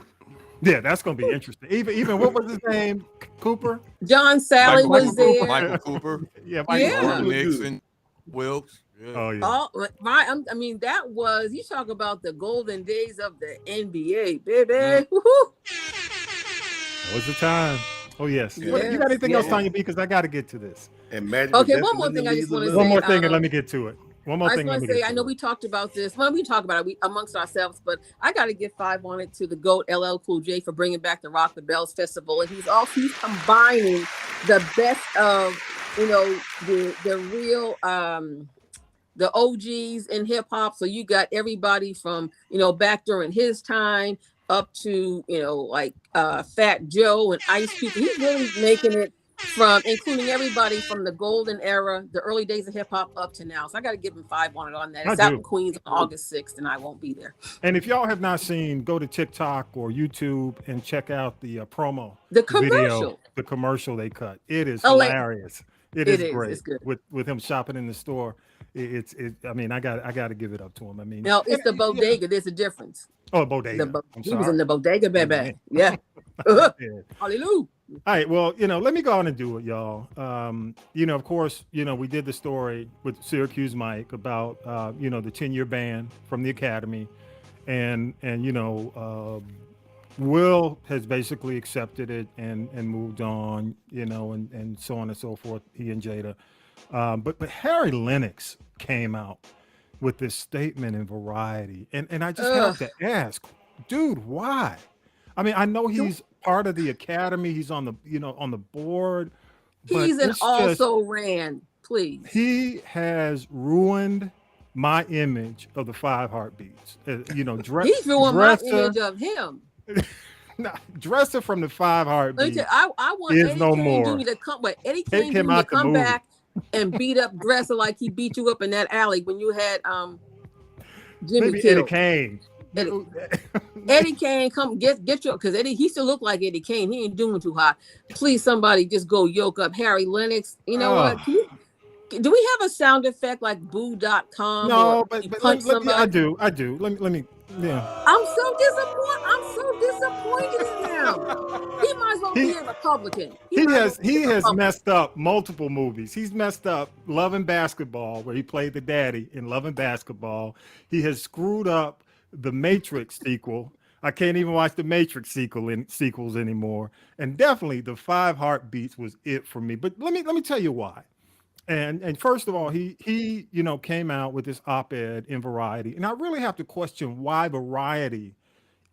Yeah, that's gonna be interesting. Even what was his name? Cooper? John Sally was there. Michael Cooper. Yeah. Nixon, Wilkes. Yeah. Oh yeah. I mean, that was, you talk about the golden days of the NBA, baby. That was the time. Oh yes. You got anything else, Tanya B? Because I got to get to this. And Magic. Okay, one more thing I just want to say. One more thing, and let me get to it. One more thing. I just want to say, I know we talked about this. Well, we talk about it amongst ourselves, but I got to give 5 on it to the GOAT, LL Cool J, for bringing back the Rock the Bells Festival, and he's combining the best of, the real, the OGs in hip hop. So you got everybody from, back during his time up to, Fat Joe and Ice Cube. He's really making it from including everybody from the golden era, the early days of hip hop up to now. So I got to give him 5 on that. It's out in Queens on August 6th, and I won't be there. And if y'all have not seen, go to TikTok or YouTube and check out the promo, the commercial, the commercial they cut. It is hilarious. It is great. It's good. With him shopping in the store. I mean, I got to give it up to him. I mean, now it's the bodega. There's a difference. Oh, bodega. He was in the bodega, baby. Yeah. Hallelujah. All right, well, let me go on and do it, y'all. Of course, we did the story with Syracuse Mike about, the 10-year ban from the academy, and Will has basically accepted it and moved on, and so on and so forth. He and Jada, but Harry Lennox came out with this statement in Variety, and I just have to ask, dude, why? I mean, I know he's part of the academy. He's on the, on the board. He's an also ran, please. He has ruined my image of the 5 Heartbeats. He's ruined my image of him. Dresser from the 5 Heartbeats. I want is Eddie no Kane more. Jr. to come, but Eddie Kane Jr. to come back and beat up Dresser like he beat you up in that alley when you had Jimmy Maybe killed. Eddie Kane. Eddie Kane, come get you, because Eddie, he still look like Eddie Kane. He ain't doing too hot. Please, somebody just go yoke up Harry Lennox. You know what? Do we have a sound effect like boo.com? No, but I do. Let me Yeah. I'm so disappointed in him. He might as well be a Republican. He might as has well be a Republican. messed up multiple movies. He's messed up Love and Basketball, where he played the daddy in Love and Basketball. He has screwed up the Matrix sequel. I can't even watch the Matrix sequels anymore. And definitely the 5 Heartbeats was it for me. But let me tell you why. And first of all, he came out with this op-ed in Variety, and I really have to question why Variety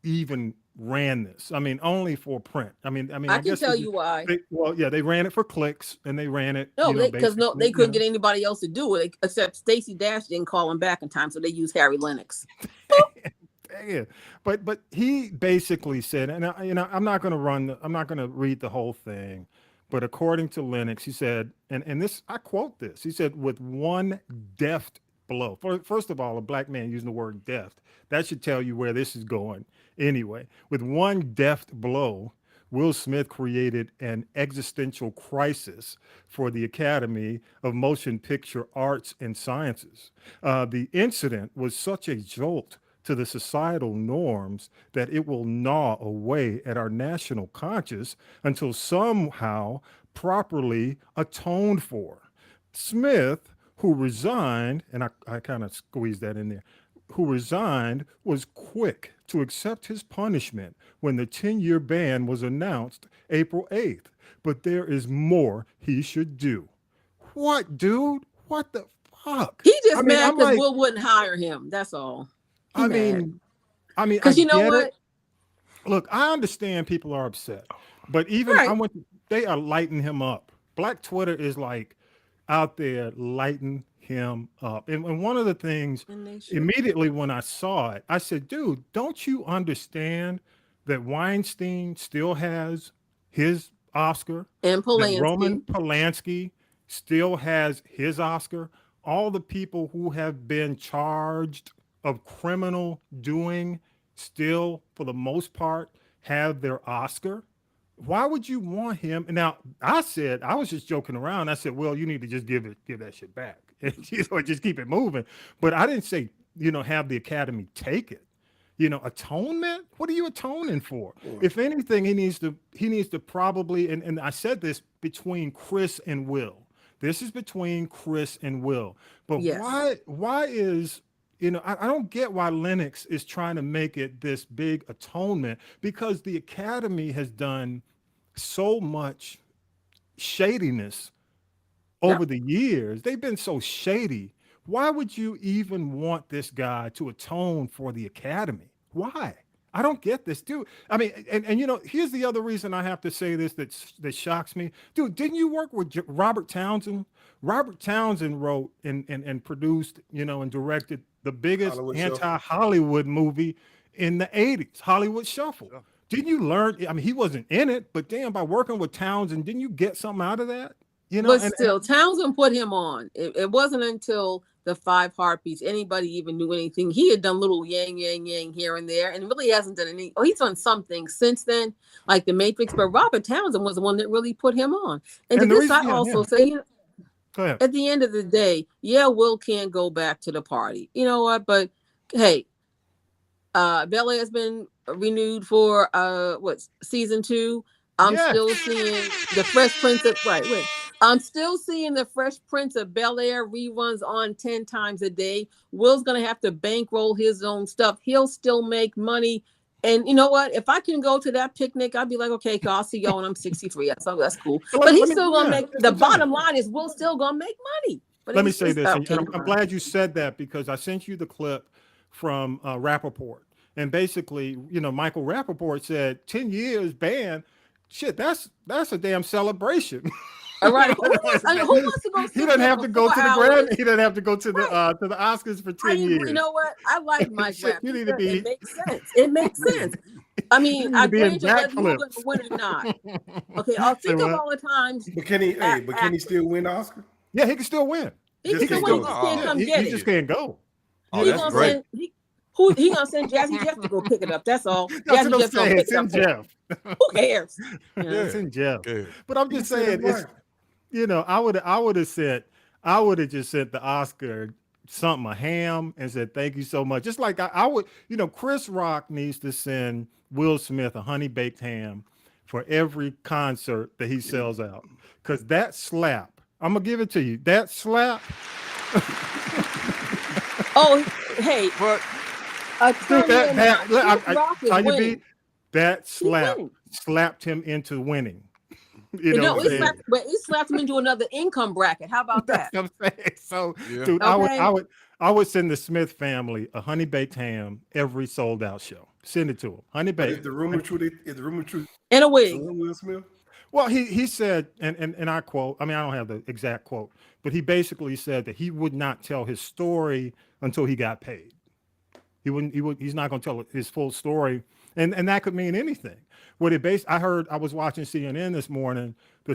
even ran this. I mean, only for print. I I can tell you why. They ran it for clicks, and they ran it. No, because they couldn't get anybody else to do it except Stacey Dash didn't call him back in time, so they used Harry Lennox. Dang it. But he basically said, and I'm not going to read the whole thing. But according to Lennox, he said, and this, I quote this, he said, with one deft blow. First of all, a black man using the word deft, that should tell you where this is going anyway. With one deft blow, Will Smith created an existential crisis for the Academy of Motion Picture Arts and Sciences. The incident was such a jolt to the societal norms that it will gnaw away at our national conscience until somehow properly atoned for. Smith, who resigned, and I kind of squeezed that in there, who resigned, was quick to accept his punishment when the 10-year ban was announced April 8th. But there is more he should do. What, dude? What the fuck? He just mad because Will wouldn't hire him. That's all. I mean, because you know what? Look, I understand people are upset, but even they are lighting him up. Black Twitter is like out there lighting him up. And one of the things immediately when I saw it, I said, dude, don't you understand that Weinstein still has his Oscar? And Polanski. That Roman Polanski still has his Oscar. All the people who have been charged of criminal doing still, for the most part, have their Oscar. Why would you want him? Now, I was just joking around. I said, well, you need to just give that shit back or just keep it moving. But I didn't say, have the Academy take it. Atonement? What are you atoning for? If anything, he needs to probably, and I said this between Chris and Will. This is between Chris and Will. But why is, I don't get why Lennox is trying to make it this big atonement, because the Academy has done so much shadiness over the years. They've been so shady. Why would you even want this guy to atone for the Academy? Why? I don't get this, dude. I mean, and here's the other reason I have to say this that shocks me. Dude, didn't you work with Robert Townsend? Robert Townsend wrote and produced, and directed the biggest anti-Hollywood movie in the 80s, Hollywood Shuffle. Yeah. Didn't you learn? I mean, he wasn't in it, but damn, by working with Townsend, didn't you get something out of that? But still, Townsend put him on. It wasn't until the 5 Heartbeats anybody even knew anything. He had done little yang here and there, and really hasn't done any. Oh, he's done something since then, like The Matrix. But Robert Townsend was the one that really put him on. And to this, I also say, at the end of the day, Will can't go back to the party. You know what? But hey, Bel Air has been renewed for season 2. I'm still seeing the Fresh Prince of I'm still seeing the Fresh Prince of Bel Air reruns on 10 times a day. Will's gonna have to bankroll his own stuff. He'll still make money. And you know what? If I can go to that picnic, I'd be like, okay, I'll see y'all when I'm 63. That's cool. But he's still gonna make. The bottom line is, Will's still gonna make money. But let me say this, and I'm glad you said that, because I sent you the clip from Rappaport, and basically, Michael Rappaport said 10 years ban. Shit, that's a damn celebration. All right. Who wants to go? He doesn't have to go to the Grammy. He doesn't have to go to the Oscars for 10 years. You know what? I like Mike Rappaport. You need to be. It makes sense. It makes sense. I mean, I grant you whether you're going to win or not. Okay, I'll think of all the times. But can he still win the Oscar? Yeah, he can still win. He can win. He just can't come get it. He just can't go. Oh, that's great. He gonna send Jazzy Jeff to go pick it up. That's all. Jazzy Jeff gonna pick it up. Jeff. Who cares? It's in Jeff. But I'm just saying, I would have just sent the Oscar something, a ham, and said, thank you so much. Just like I would, Chris Rock needs to send Will Smith a honey baked ham for every concert that he sells out. Because that slap, I'm going to give it to you. That slap. Oh, hey. But that slap slapped him into winning. You know, he slapped him into another income bracket. How about that? That's what I'm saying. So, Yeah. dude, Okay. I would send the Smith family a honey baked ham every sold out show. Send it to them. Honey But baked. is the rumor true? Is the rumor true? In a wig. Will Smith? Well, he said, and I quote, I mean, I don't have the exact quote, but he basically said that he would not tell his story until he got paid. He's not going to tell his full story. And that could mean anything. What it based, I was watching CNN this morning, the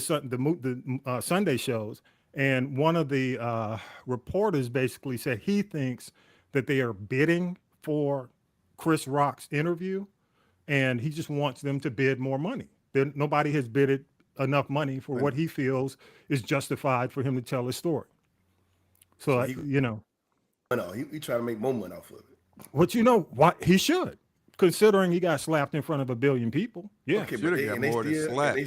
Sunday shows, and one of the reporters basically said he thinks that they are bidding for Chris Rock's interview, and he just wants them to bid more money. Nobody has bidded enough money for what he feels is justified for him to tell his story. So, He trying to make more money off of it. what what he should, considering he got slapped in front of 1 billion people. Yeah. Okay, Should've but got more than slapped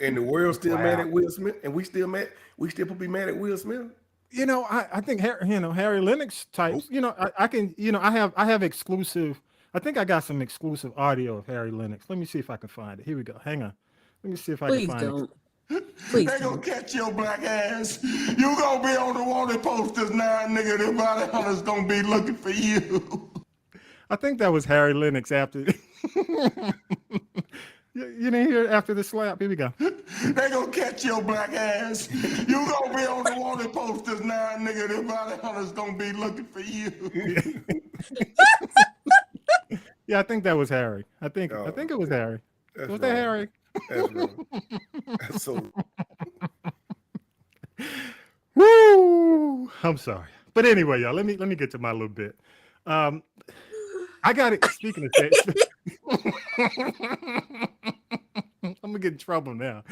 and the world still mad at Will Smith, and we still be mad at Will Smith. I think Harry Lennox types. I have exclusive. I think I got some exclusive audio of Harry Lennox. Let me see if I can find it. Here we go. Hang on. Let me see if I Please can find don't. it. Please They gonna catch your black ass. You gonna be on the wanted posters now, nigga. The bounty hunters gonna be looking for you. I think that was Harry Lennox after. You didn't hear it after the slap. Here we go. They gonna catch your black ass. You gonna be on the wanted posters now, nigga. The bounty hunters gonna be looking for you. Yeah, I think that was Harry. I think it was Harry. Was that Harry? That's wrong. That's so. Woo! I'm sorry, but anyway, y'all. Let me get to my little bit. I got it. Speaking of that, I'm gonna get in trouble now.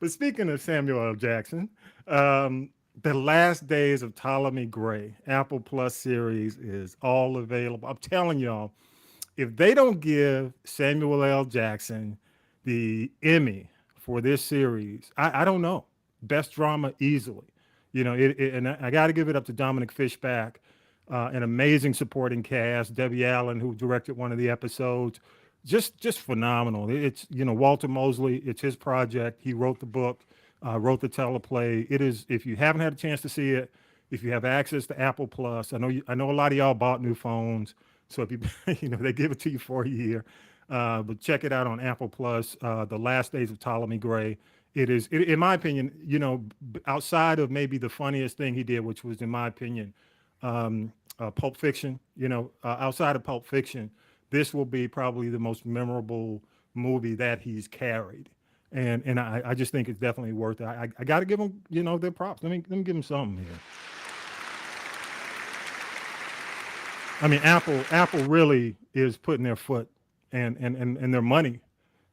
But speaking of Samuel L. Jackson, the Last Days of Ptolemy Gray Apple Plus series is all available. I'm telling y'all, if they don't give Samuel L. Jackson the Emmy for this series, I don't know. Best drama easily. And I got to give it up to Dominic Fishback, an amazing supporting cast. Debbie Allen, who directed one of the episodes, just phenomenal. It's Walter Mosley. It's his project. He wrote the book, wrote the teleplay. It is. If you haven't had a chance to see it, if you have access to Apple Plus, I know a lot of y'all bought new phones, so if you they give it to you for a year. But check it out on Apple Plus. The Last Days of Ptolemy Gray. It is, in my opinion, outside of maybe the funniest thing he did, which was, in my opinion, Pulp Fiction. Outside of Pulp Fiction, this will be probably the most memorable movie that he's carried, and I just think it's definitely worth it. I got to give him, their props. Let me give him something here. I mean, Apple really is putting their foot and their money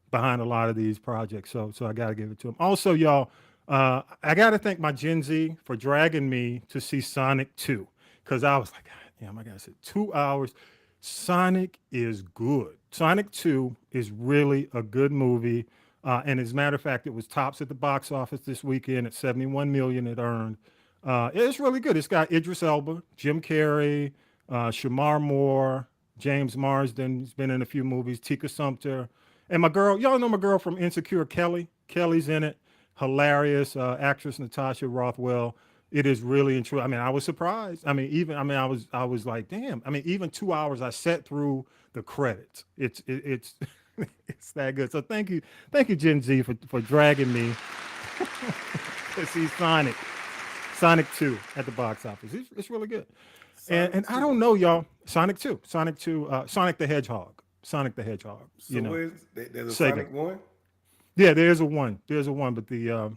behind a lot of these projects. So I got to give it to them. Also, y'all, I got to thank my Gen Z for dragging me to see Sonic 2, because I was like, damn, I got to sit 2 hours. Sonic is good. Sonic 2 is really a good movie. And as a matter of fact, it was tops at the box office this weekend at 71 million it earned. It's really good. It's got Idris Elba, Jim Carrey, Shamar Moore, James Marsden. He's been in a few movies. Tika Sumpter. And my girl, y'all know my girl from Insecure, Kelly. Kelly's in it. Hilarious actress Natasha Rothwell. It is really and true. I mean, I was surprised. I was like, damn. I mean, even 2 hours I sat through the credits. It's it's that good. So thank you, Gen Z, for dragging me to see Sonic 2 at the box office. It's really good. And I don't know, y'all. Sonic 2, Sonic the Hedgehog. Sonic the Hedgehog. So there's a Sega. Sonic 1? Yeah, there's a one. But the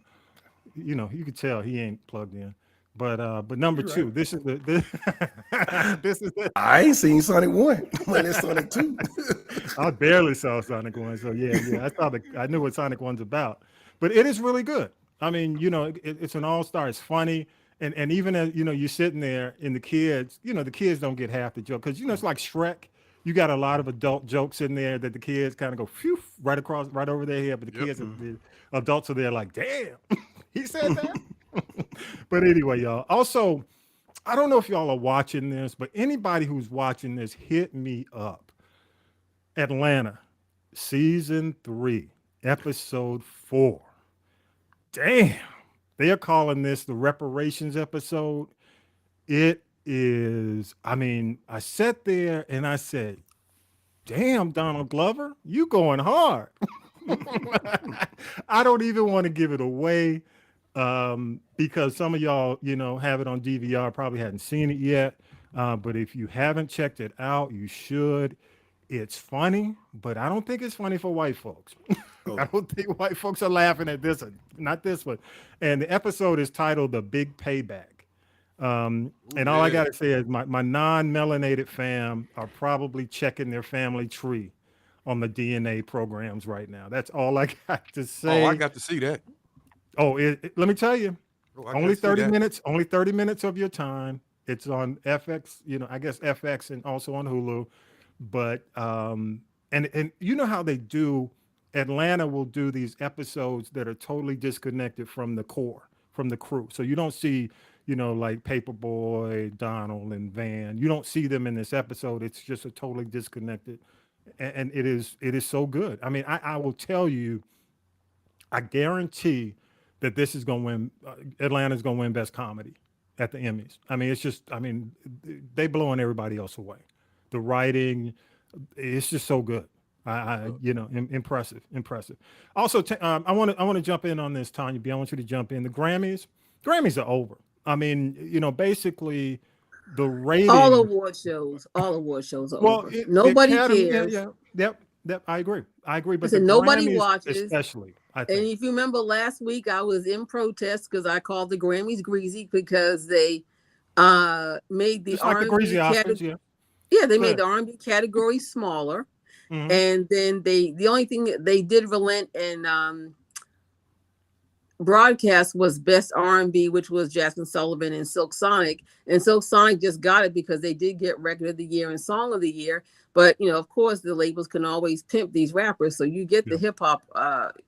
you could tell he ain't plugged in. But number You're two, right. this is the this is the I ain't seen Sonic 1, but it's Sonic 2. I barely saw Sonic 1, so yeah. I knew what Sonic 1's about. But it is really good. I mean, it's an all-star. It's funny. And even as you know, you're sitting there and the kids, you know, the kids don't get half the joke because you know it's like Shrek. You got a lot of adult jokes in there that the kids kind of go phew right over their head, but the kids, the adults are there like, damn, he said that. But anyway, y'all. Also, I don't know if y'all are watching this, but anybody who's watching this, hit me up. Atlanta, season 3, episode 4. Damn, they are calling this the reparations episode. It is, I mean, I sat there and I said, damn, Donald Glover, you going hard. I don't even want to give it away because some of y'all, you know, have it on DVR, probably hadn't seen it yet. But if you haven't checked it out, you should. It's funny, but I don't think it's funny for white folks. I don't think white folks are laughing at this one, not this one. And the episode is titled The Big Payback. And all I got to say is my non-melanated fam are probably checking their family tree on the DNA programs right now. That's all I got to say. Oh, I got to see that. Oh, let me tell you, I only got to see 30 that. minutes, only 30 minutes of your time. It's on FX, you know, I guess FX and also on Hulu. But, and you know how they do, Atlanta will do these episodes that are totally disconnected from the core, from the crew. So you don't see, you know, like Paperboy, Donald, and Van. You don't see them in this episode. It's just a totally disconnected, and it is so good. I mean, I will tell you, I guarantee that this is going to win. Atlanta's going to win Best Comedy at the Emmys. I mean, it's just, I mean, they blowing everybody else away. The writing, it's just so good. You know, impressive. Also, I want to jump in on this, Tanya B. I want you to jump in. The Grammys are over. I mean, you know, basically the rating. All award shows are over. Nobody cares. Yep. I agree. But nobody Grammys watches, especially. I think. And if you remember last week, I was in protest because I called the Grammys greasy because they made the R&B category. Yeah, they made the R&B category smaller. Mm-hmm. And then the only thing that they did relent and broadcast was Best R&B, which was Jasmine Sullivan and Silk Sonic. And Silk Sonic just got it because they did get Record of the Year and Song of the Year. But, you know, of course, the labels can always pimp these rappers. So you get the hip hop,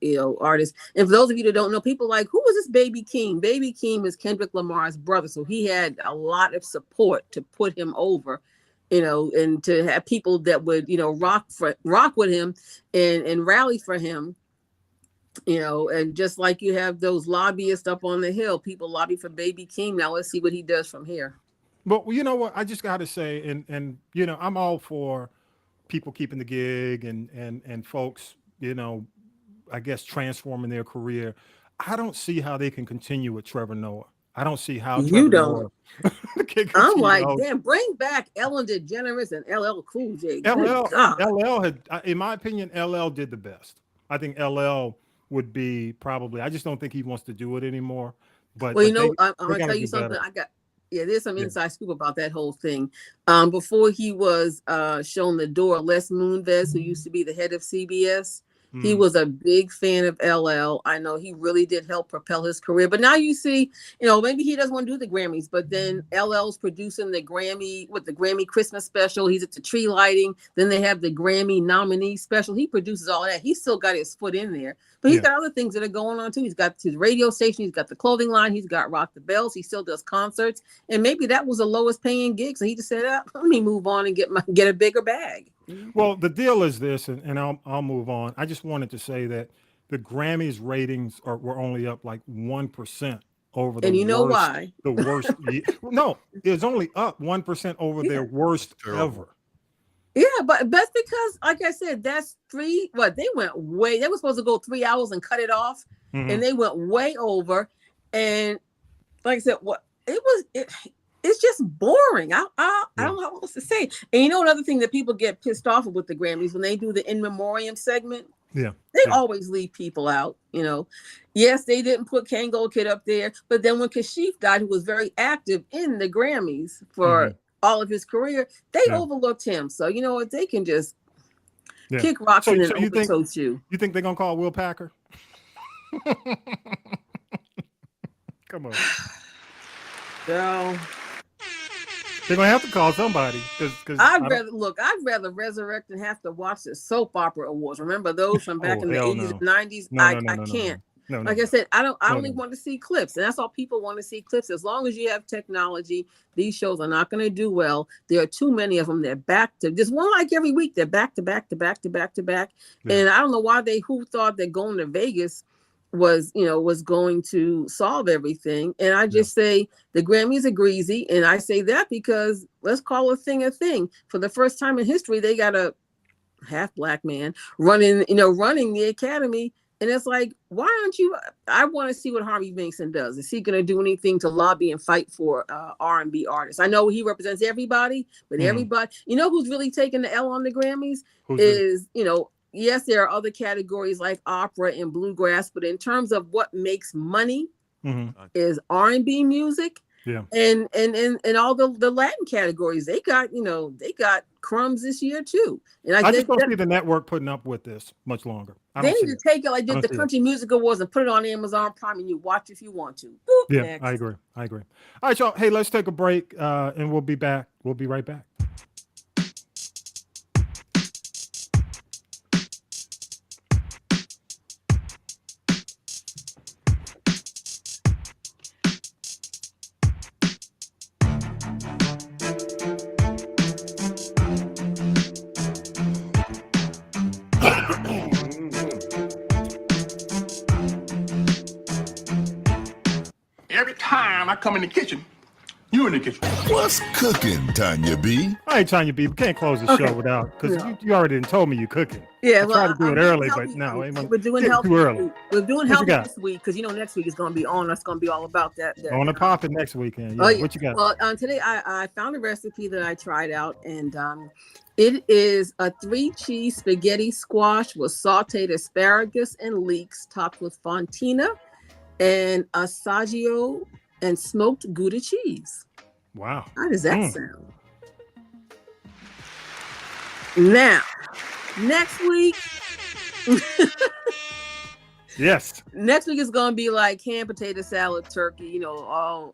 you know, artists. And for those of you that don't know, people like, who was this Baby Keem? Baby Keem is Kendrick Lamar's brother. So he had a lot of support to put him over, you know, and to have people that would, you know, rock with him and rally for him, you know, and just like you have those lobbyists up on the Hill, people lobby for Baby Keem. Now let's see what he does from here. But you know what, I just got to say, and you know, I'm all for people keeping the gig and folks, you know, I guess transforming their career. I don't see how they can continue with Trevor Noah. I don't see how you don't. I'm like, damn, bring back Ellen DeGeneres and LL Cool J. LL had, in my opinion, LL did the best. I think LL would be probably. I just don't think he wants to do it anymore. But well, you know, I'm gonna tell you something. There's some inside scoop about that whole thing. Before he was shown the door, Les Moonves, who used to be the head of CBS, he was a big fan of LL. I know he really did help propel his career. But now you see, you know, maybe he doesn't want to do the Grammys, but then LL's producing the Grammy Christmas special. He's at the tree lighting. Then they have the Grammy nominee special. He produces all that. He's still got his foot in there. But he's got other things that are going on too. He's got his radio station. He's got the clothing line. He's got Rock the Bells. He still does concerts. And maybe that was the lowest paying gig. So he just said, let me move on and get a bigger bag. Well, the deal is this, and I'll move on. I just wanted to say that the Grammys ratings were only up like 1% over the and you know worst, why? The worst. No, it was only up 1% over their worst ever. Yeah, but that's because, like I said, that's they were supposed to go 3 hours and cut it off, and they went way over. And like I said, it's just boring. I don't know what else to say. And you know another thing that people get pissed off with the Grammys, when they do the in memoriam segment, they always leave people out, you know. Yes, they didn't put Kango Kid up there, but then when Kashif died, who was very active in the Grammys for all of his career, they overlooked him. So you know what, they can just kick rocks and overtoast you. You think they're gonna call Will Packer? Come on. Joe. They're gonna have to call somebody because I'd rather resurrect than have to watch the soap opera awards. Remember those from back in the 80s and 90s? I can't. Like I said, I only want to see clips, and that's all people want to see, clips. As long as you have technology, these shows are not going to do well. There are too many of them. They're back to just one like every week. They're back to back to back to back to back. Yeah. And I don't know who thought that going to Vegas was going to solve everything. And I just say the Grammys are greasy, and I say that because let's call a thing. For the first time in history, they got a half black man running the Academy. And it's like, why aren't you? I want to see what Harvey Mason does. Is he going to do anything to lobby and fight for R&B artists? I know he represents everybody, but everybody, who's really taking the L on the Grammys yes, there are other categories like opera and bluegrass, but in terms of what makes money is R&B music. Yeah. And all the Latin categories, they got crumbs this year too. And I just don't see the network putting up with this much longer. They need to take it like the Country Music Awards and put it on Amazon Prime, and you watch if you want to. Boop, yeah, next. I agree. All right, y'all. Hey, let's take a break, and we'll be back. We'll be right back. Every time I come in the kitchen, you in the kitchen. What's cooking, Tanya B? All right, Tanya B. We can't close the show without, because you already told me you're cooking. Yeah, I tried to do it early, but no, we're doing healthy. Too early. We're doing healthy this week because next week is going to be on. That's going to be all about that. On the popping next weekend. Yeah. What you got? Well, today I found a recipe that I tried out, and it is a 3-cheese spaghetti squash with sautéed asparagus and leeks, topped with fontina and assaggio and smoked Gouda cheese. Wow. How does that sound? Now, next week. Yes. Next week is going to be like ham, potato salad, turkey,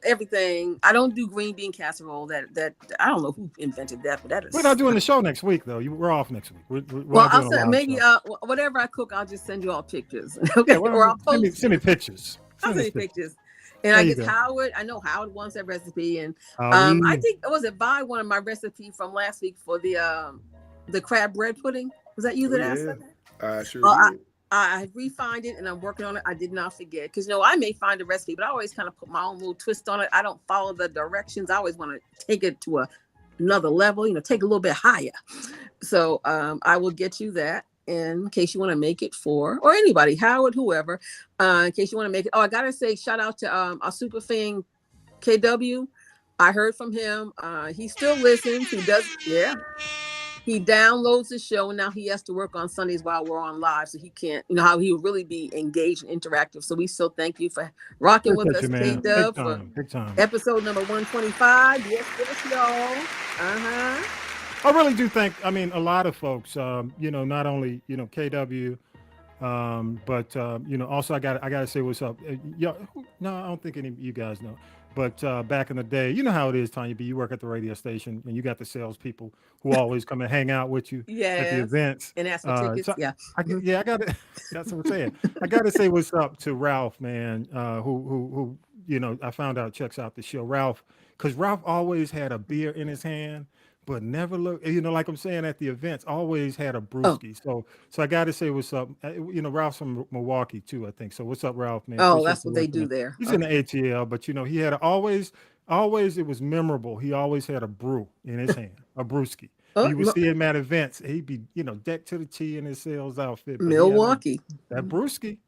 everything. I don't do green bean casserole. That I don't know who invented that, but that is. We're not doing the show next week, though. We're off next week. I'll send maybe whatever I cook, I'll just send you all pictures. Okay, yeah, or I'll post. Send me pictures. I'll send you pictures. And I guess Howard, I know Howard wants that recipe, and I think Vi one of my recipe from last week for the crab bread pudding. Was that you that asked that? Sure. Well, I refined it and I'm working on it. I did not forget because I may find a recipe, but I always kind of put my own little twist on it. I don't follow the directions. I always want to take it to another level, take a little bit higher. So I will get you that in case you want to make it for, or anybody, Howard, whoever, in case you want to make it. Oh, I gotta say, shout out to our super fan KW. I heard from him. He still listens. He does, He downloads the show, and now he has to work on Sundays while we're on live, so he can't, how he will really be engaged and interactive. So we still thank you for rocking with us, K-Dub, for episode number 125. Yes, y'all. I really do think, a lot of folks, not only, KW, but, also I gotta say what's up. No, I don't think any of you guys know. But back in the day, you know how it is, Tanya B. You work at the radio station, and you got the salespeople who always come and hang out with you at the events. And ask for tickets. I got it. That's what I'm saying. I got to say what's up to Ralph, man, who I found out checks out the show. Ralph, because Ralph always had a beer in his hand, but never look, like I'm saying at the events, always had a brewski. So I got to say what's up. Ralph's from Milwaukee too, I think. So what's up, Ralph, man? Oh, that's what they do there. He's in the ATL, but he had always it was memorable. He always had a brew in his hand, a brewski. You would see him at events. He'd be, decked to the T in his sales outfit. Milwaukee. That brewski.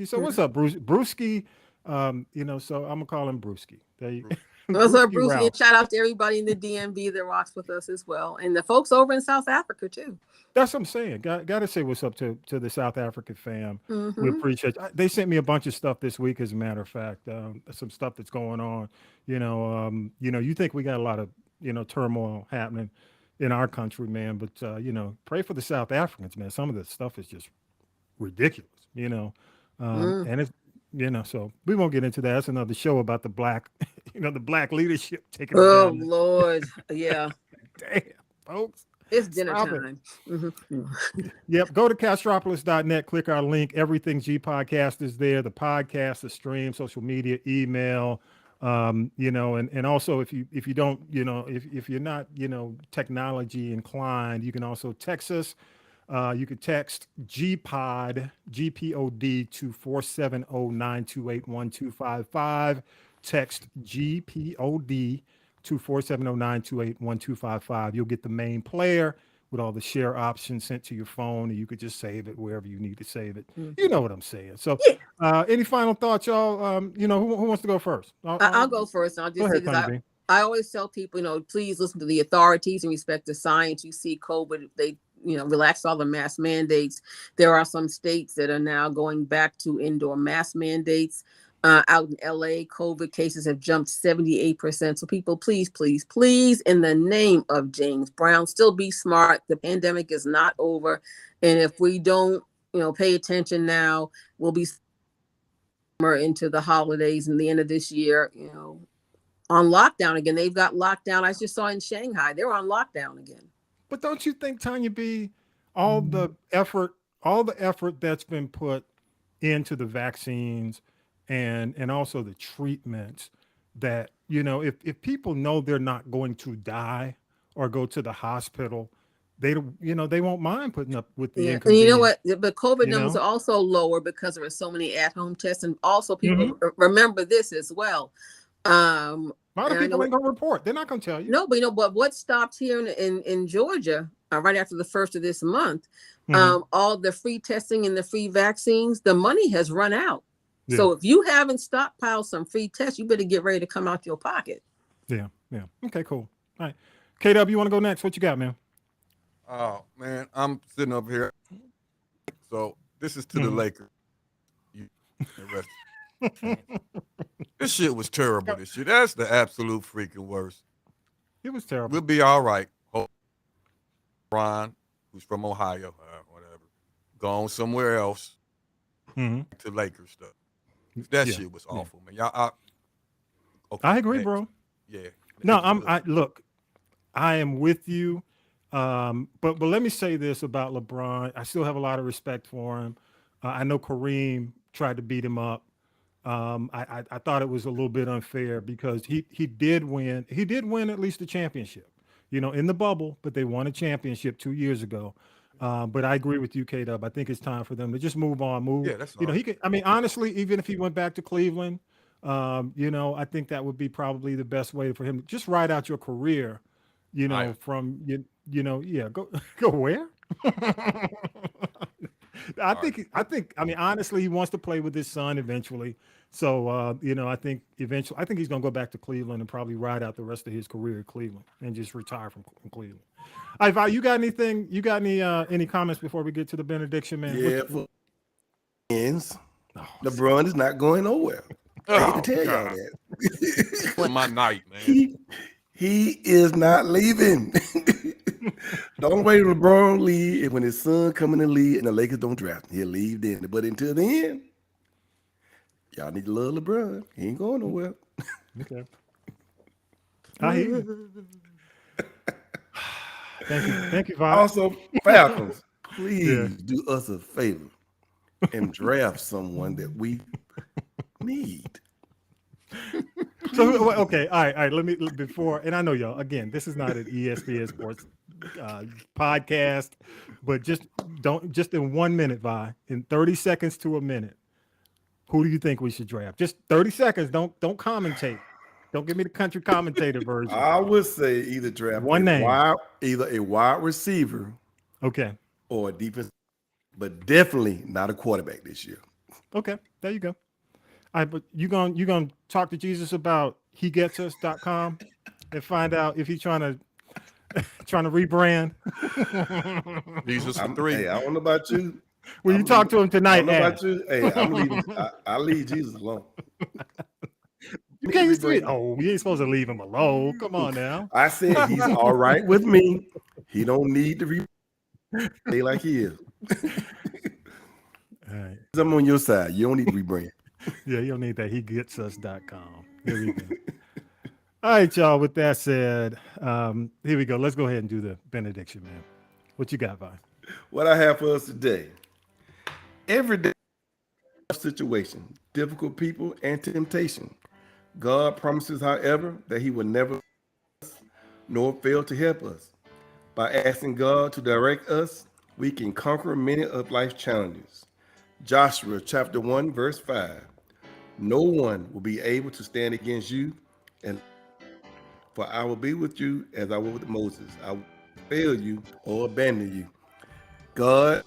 So what's up, Brewski? So I'm gonna call him Brewski. There you go. What's up, Bruce? And shout out to everybody in the DMV that rocks with us as well, and the folks over in South Africa too. That's what I'm saying. Got to say what's up to the South African fam. We appreciate it. They sent me a bunch of stuff this week, as a matter of fact. Some stuff that's going on. You think we got a lot of turmoil happening in our country, man, but pray for the South Africans, man. Some of the stuff is just ridiculous, and it's so we won't get into that. That's another show about the black the black leadership taking. Oh Lord, yeah. Damn, folks. It's dinner Stop it. time. Mhm. Yep. Go to castropolis.net, click our link. Everything G Podcast is there. The podcast, the stream, social media, email, and also if you don't, if you're not, technology inclined, you can also text us. You could text GPOD, GPOD to 470-928-1255. Text GPOD to 470-928-1255. You'll get the main player with all the share options sent to your phone, and you could just save it wherever you need to save it. You know what I'm saying. So any final thoughts, y'all? Who wants to go first? I'll go first. I'll just say ahead, this. I always tell people, please listen to the authorities and respect the science. You see COVID, they relax all the mask mandates. There are some states that are now going back to indoor mask mandates. Out in LA, COVID cases have jumped 78%. So people, please, please, please, in the name of James Brown, still be smart. The pandemic is not over. And if we don't, pay attention now, we'll be into the holidays and the end of this year, on lockdown again. They've got lockdown. I just saw in Shanghai, they're on lockdown again. But don't you think, Tanya B, all the effort that's been put into the vaccines and also the treatments, that, if people know they're not going to die or go to the hospital, they won't mind putting up with the And you know inconvenience. what? But COVID numbers are also lower because there are so many at-home tests. And also people remember this as well. A lot of people ain't gonna report. They're not gonna tell you. No, but what stopped here in Georgia right after the first of this month, all the free testing and the free vaccines, the money has run out. Yeah. So if you haven't stockpiled some free tests, you better get ready to come out your pocket. Yeah. Okay, cool. All right. KW, you want to go next? What you got, man? Oh, man, I'm sitting up here. So this is to the Lakers. This shit was terrible this year. That's the absolute freaking worst. It was terrible. We'll be all right. Ron, who's from Ohio, whatever, gone somewhere else to Lakers stuff. That shit was awful, man. Y'all, I agree, bro. Yeah. No, look, I am with you. But let me say this about LeBron. I still have a lot of respect for him. I know Kareem tried to beat him up. I thought it was a little bit unfair because he did win. He did win at least the championship, in the bubble, but they won a championship 2 years ago. But I agree with you, K-Dub. I think it's time for them to just move on. Yeah, that's he could. I mean, honestly, even if he went back to Cleveland, I think that would be probably the best way for him. Just ride out your career, from go where? I think. I mean, honestly, he wants to play with his son eventually. So, I think he's going to go back to Cleveland and probably ride out the rest of his career at Cleveland and just retire from Cleveland. All right, Val, you got anything? You got any comments before we get to the benediction, man? Yeah, LeBron is not going nowhere. I hate to tell y'all that. My night, man. He is not leaving. The only way LeBron leave is when his son come in the league and the Lakers don't draft him. He'll leave then. But until then, y'all need to love LeBron. He ain't going nowhere. Okay. I hear you. Thank you, Val. Also, Falcons, please do us a favor and draft someone that we need. So okay, all right. Let me before, and I know y'all. Again, this is not an ESPN Sports podcast, but just in 1 minute, Vi, in 30 seconds to a minute, who do you think we should draft? Just 30 seconds. Don't commentate. Don't give me the country commentator version. I would say either draft one name, either a wide receiver, okay, or a defense, but definitely not a quarterback this year. Okay, there you go. All right, but you gonna talk to Jesus about hegetsus.com and find out if he's trying to rebrand. Jesus for three. Hey, I don't know about you. Will you talk to him tonight? I don't know about you. Hey, I'm leaving. I leave Jesus alone. You can't just you ain't supposed to leave him alone. Come on now. I said he's all right with me. He don't need to stay like he is. All right. I'm on your side. You don't need to rebrand. Yeah, you don't need that. Hegetsus.com. Here we go. All right, y'all. With that said, here we go. Let's go ahead and do the benediction, man. What you got, Vi? What I have for us today. Every day situation, difficult people, and temptation. God promises, however, that he will never nor fail to help us. By asking God to direct us, we can conquer many of life's challenges. Joshua chapter 1, verse 5. No one will be able to stand against you, and for I will be with you as I was with Moses. I will fail you or abandon you. God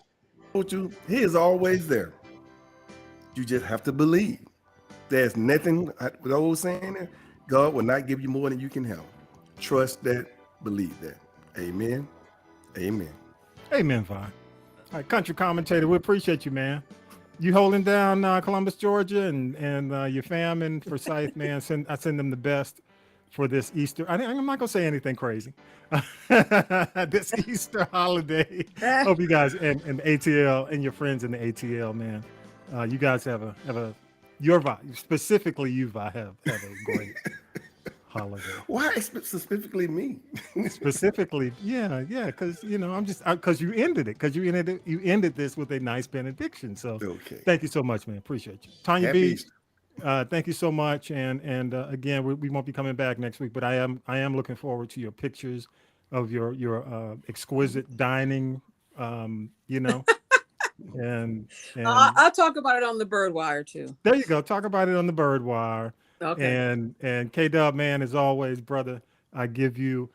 told you, he is always there. You just have to believe. There's nothing, with the old saying there, God will not give you more than you can help. Trust that, believe that. Amen. Amen. Amen, Vi. All right, country commentator, we appreciate you, man. You holding down Columbus, Georgia, and your fam in Forsyth, man. I send them the best for this Easter. I'm not gonna say anything crazy. This Easter holiday. Hope you guys and ATL and your friends in the ATL, man. You guys have your vibe, specifically you, Vi, have a great holiday. Why specifically me? Specifically, yeah, because I'm just because you ended this with a nice benediction. So okay, thank you so much, man. Appreciate you, Tanya Happy B. Easter. Thank you so much, and again, we won't be coming back next week, but I am looking forward to your pictures of your exquisite dining, and I'll talk about it on the Bird Wire too. There you go. Talk about it on the Bird Wire. Okay. And K-Dub, man, as always, brother, I give you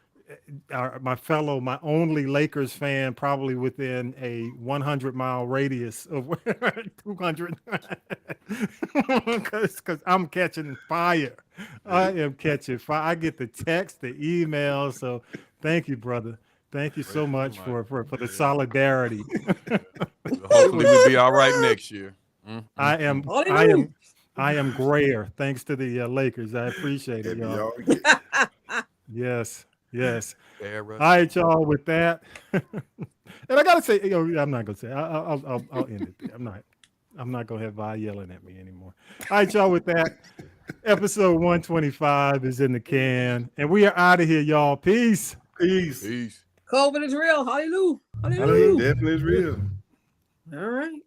my only Lakers fan, probably within a 100-mile radius of 200, because I'm catching fire. I am catching fire. I get the text, the email. So thank you, brother. Thank you so much for the solidarity. Hopefully we'll be all right next year. I am grayer thanks to the Lakers. I appreciate it, y'all. Yes. All right, y'all. With that, and I gotta say, I'm not gonna say. I'll end it there. I'm not gonna have Vi yelling at me anymore. All right, y'all. With that, episode 125 is in the can, and we are out of here, y'all. Peace. Peace. COVID is real. Hallelujah. Hallelujah. Definitely is real. All right.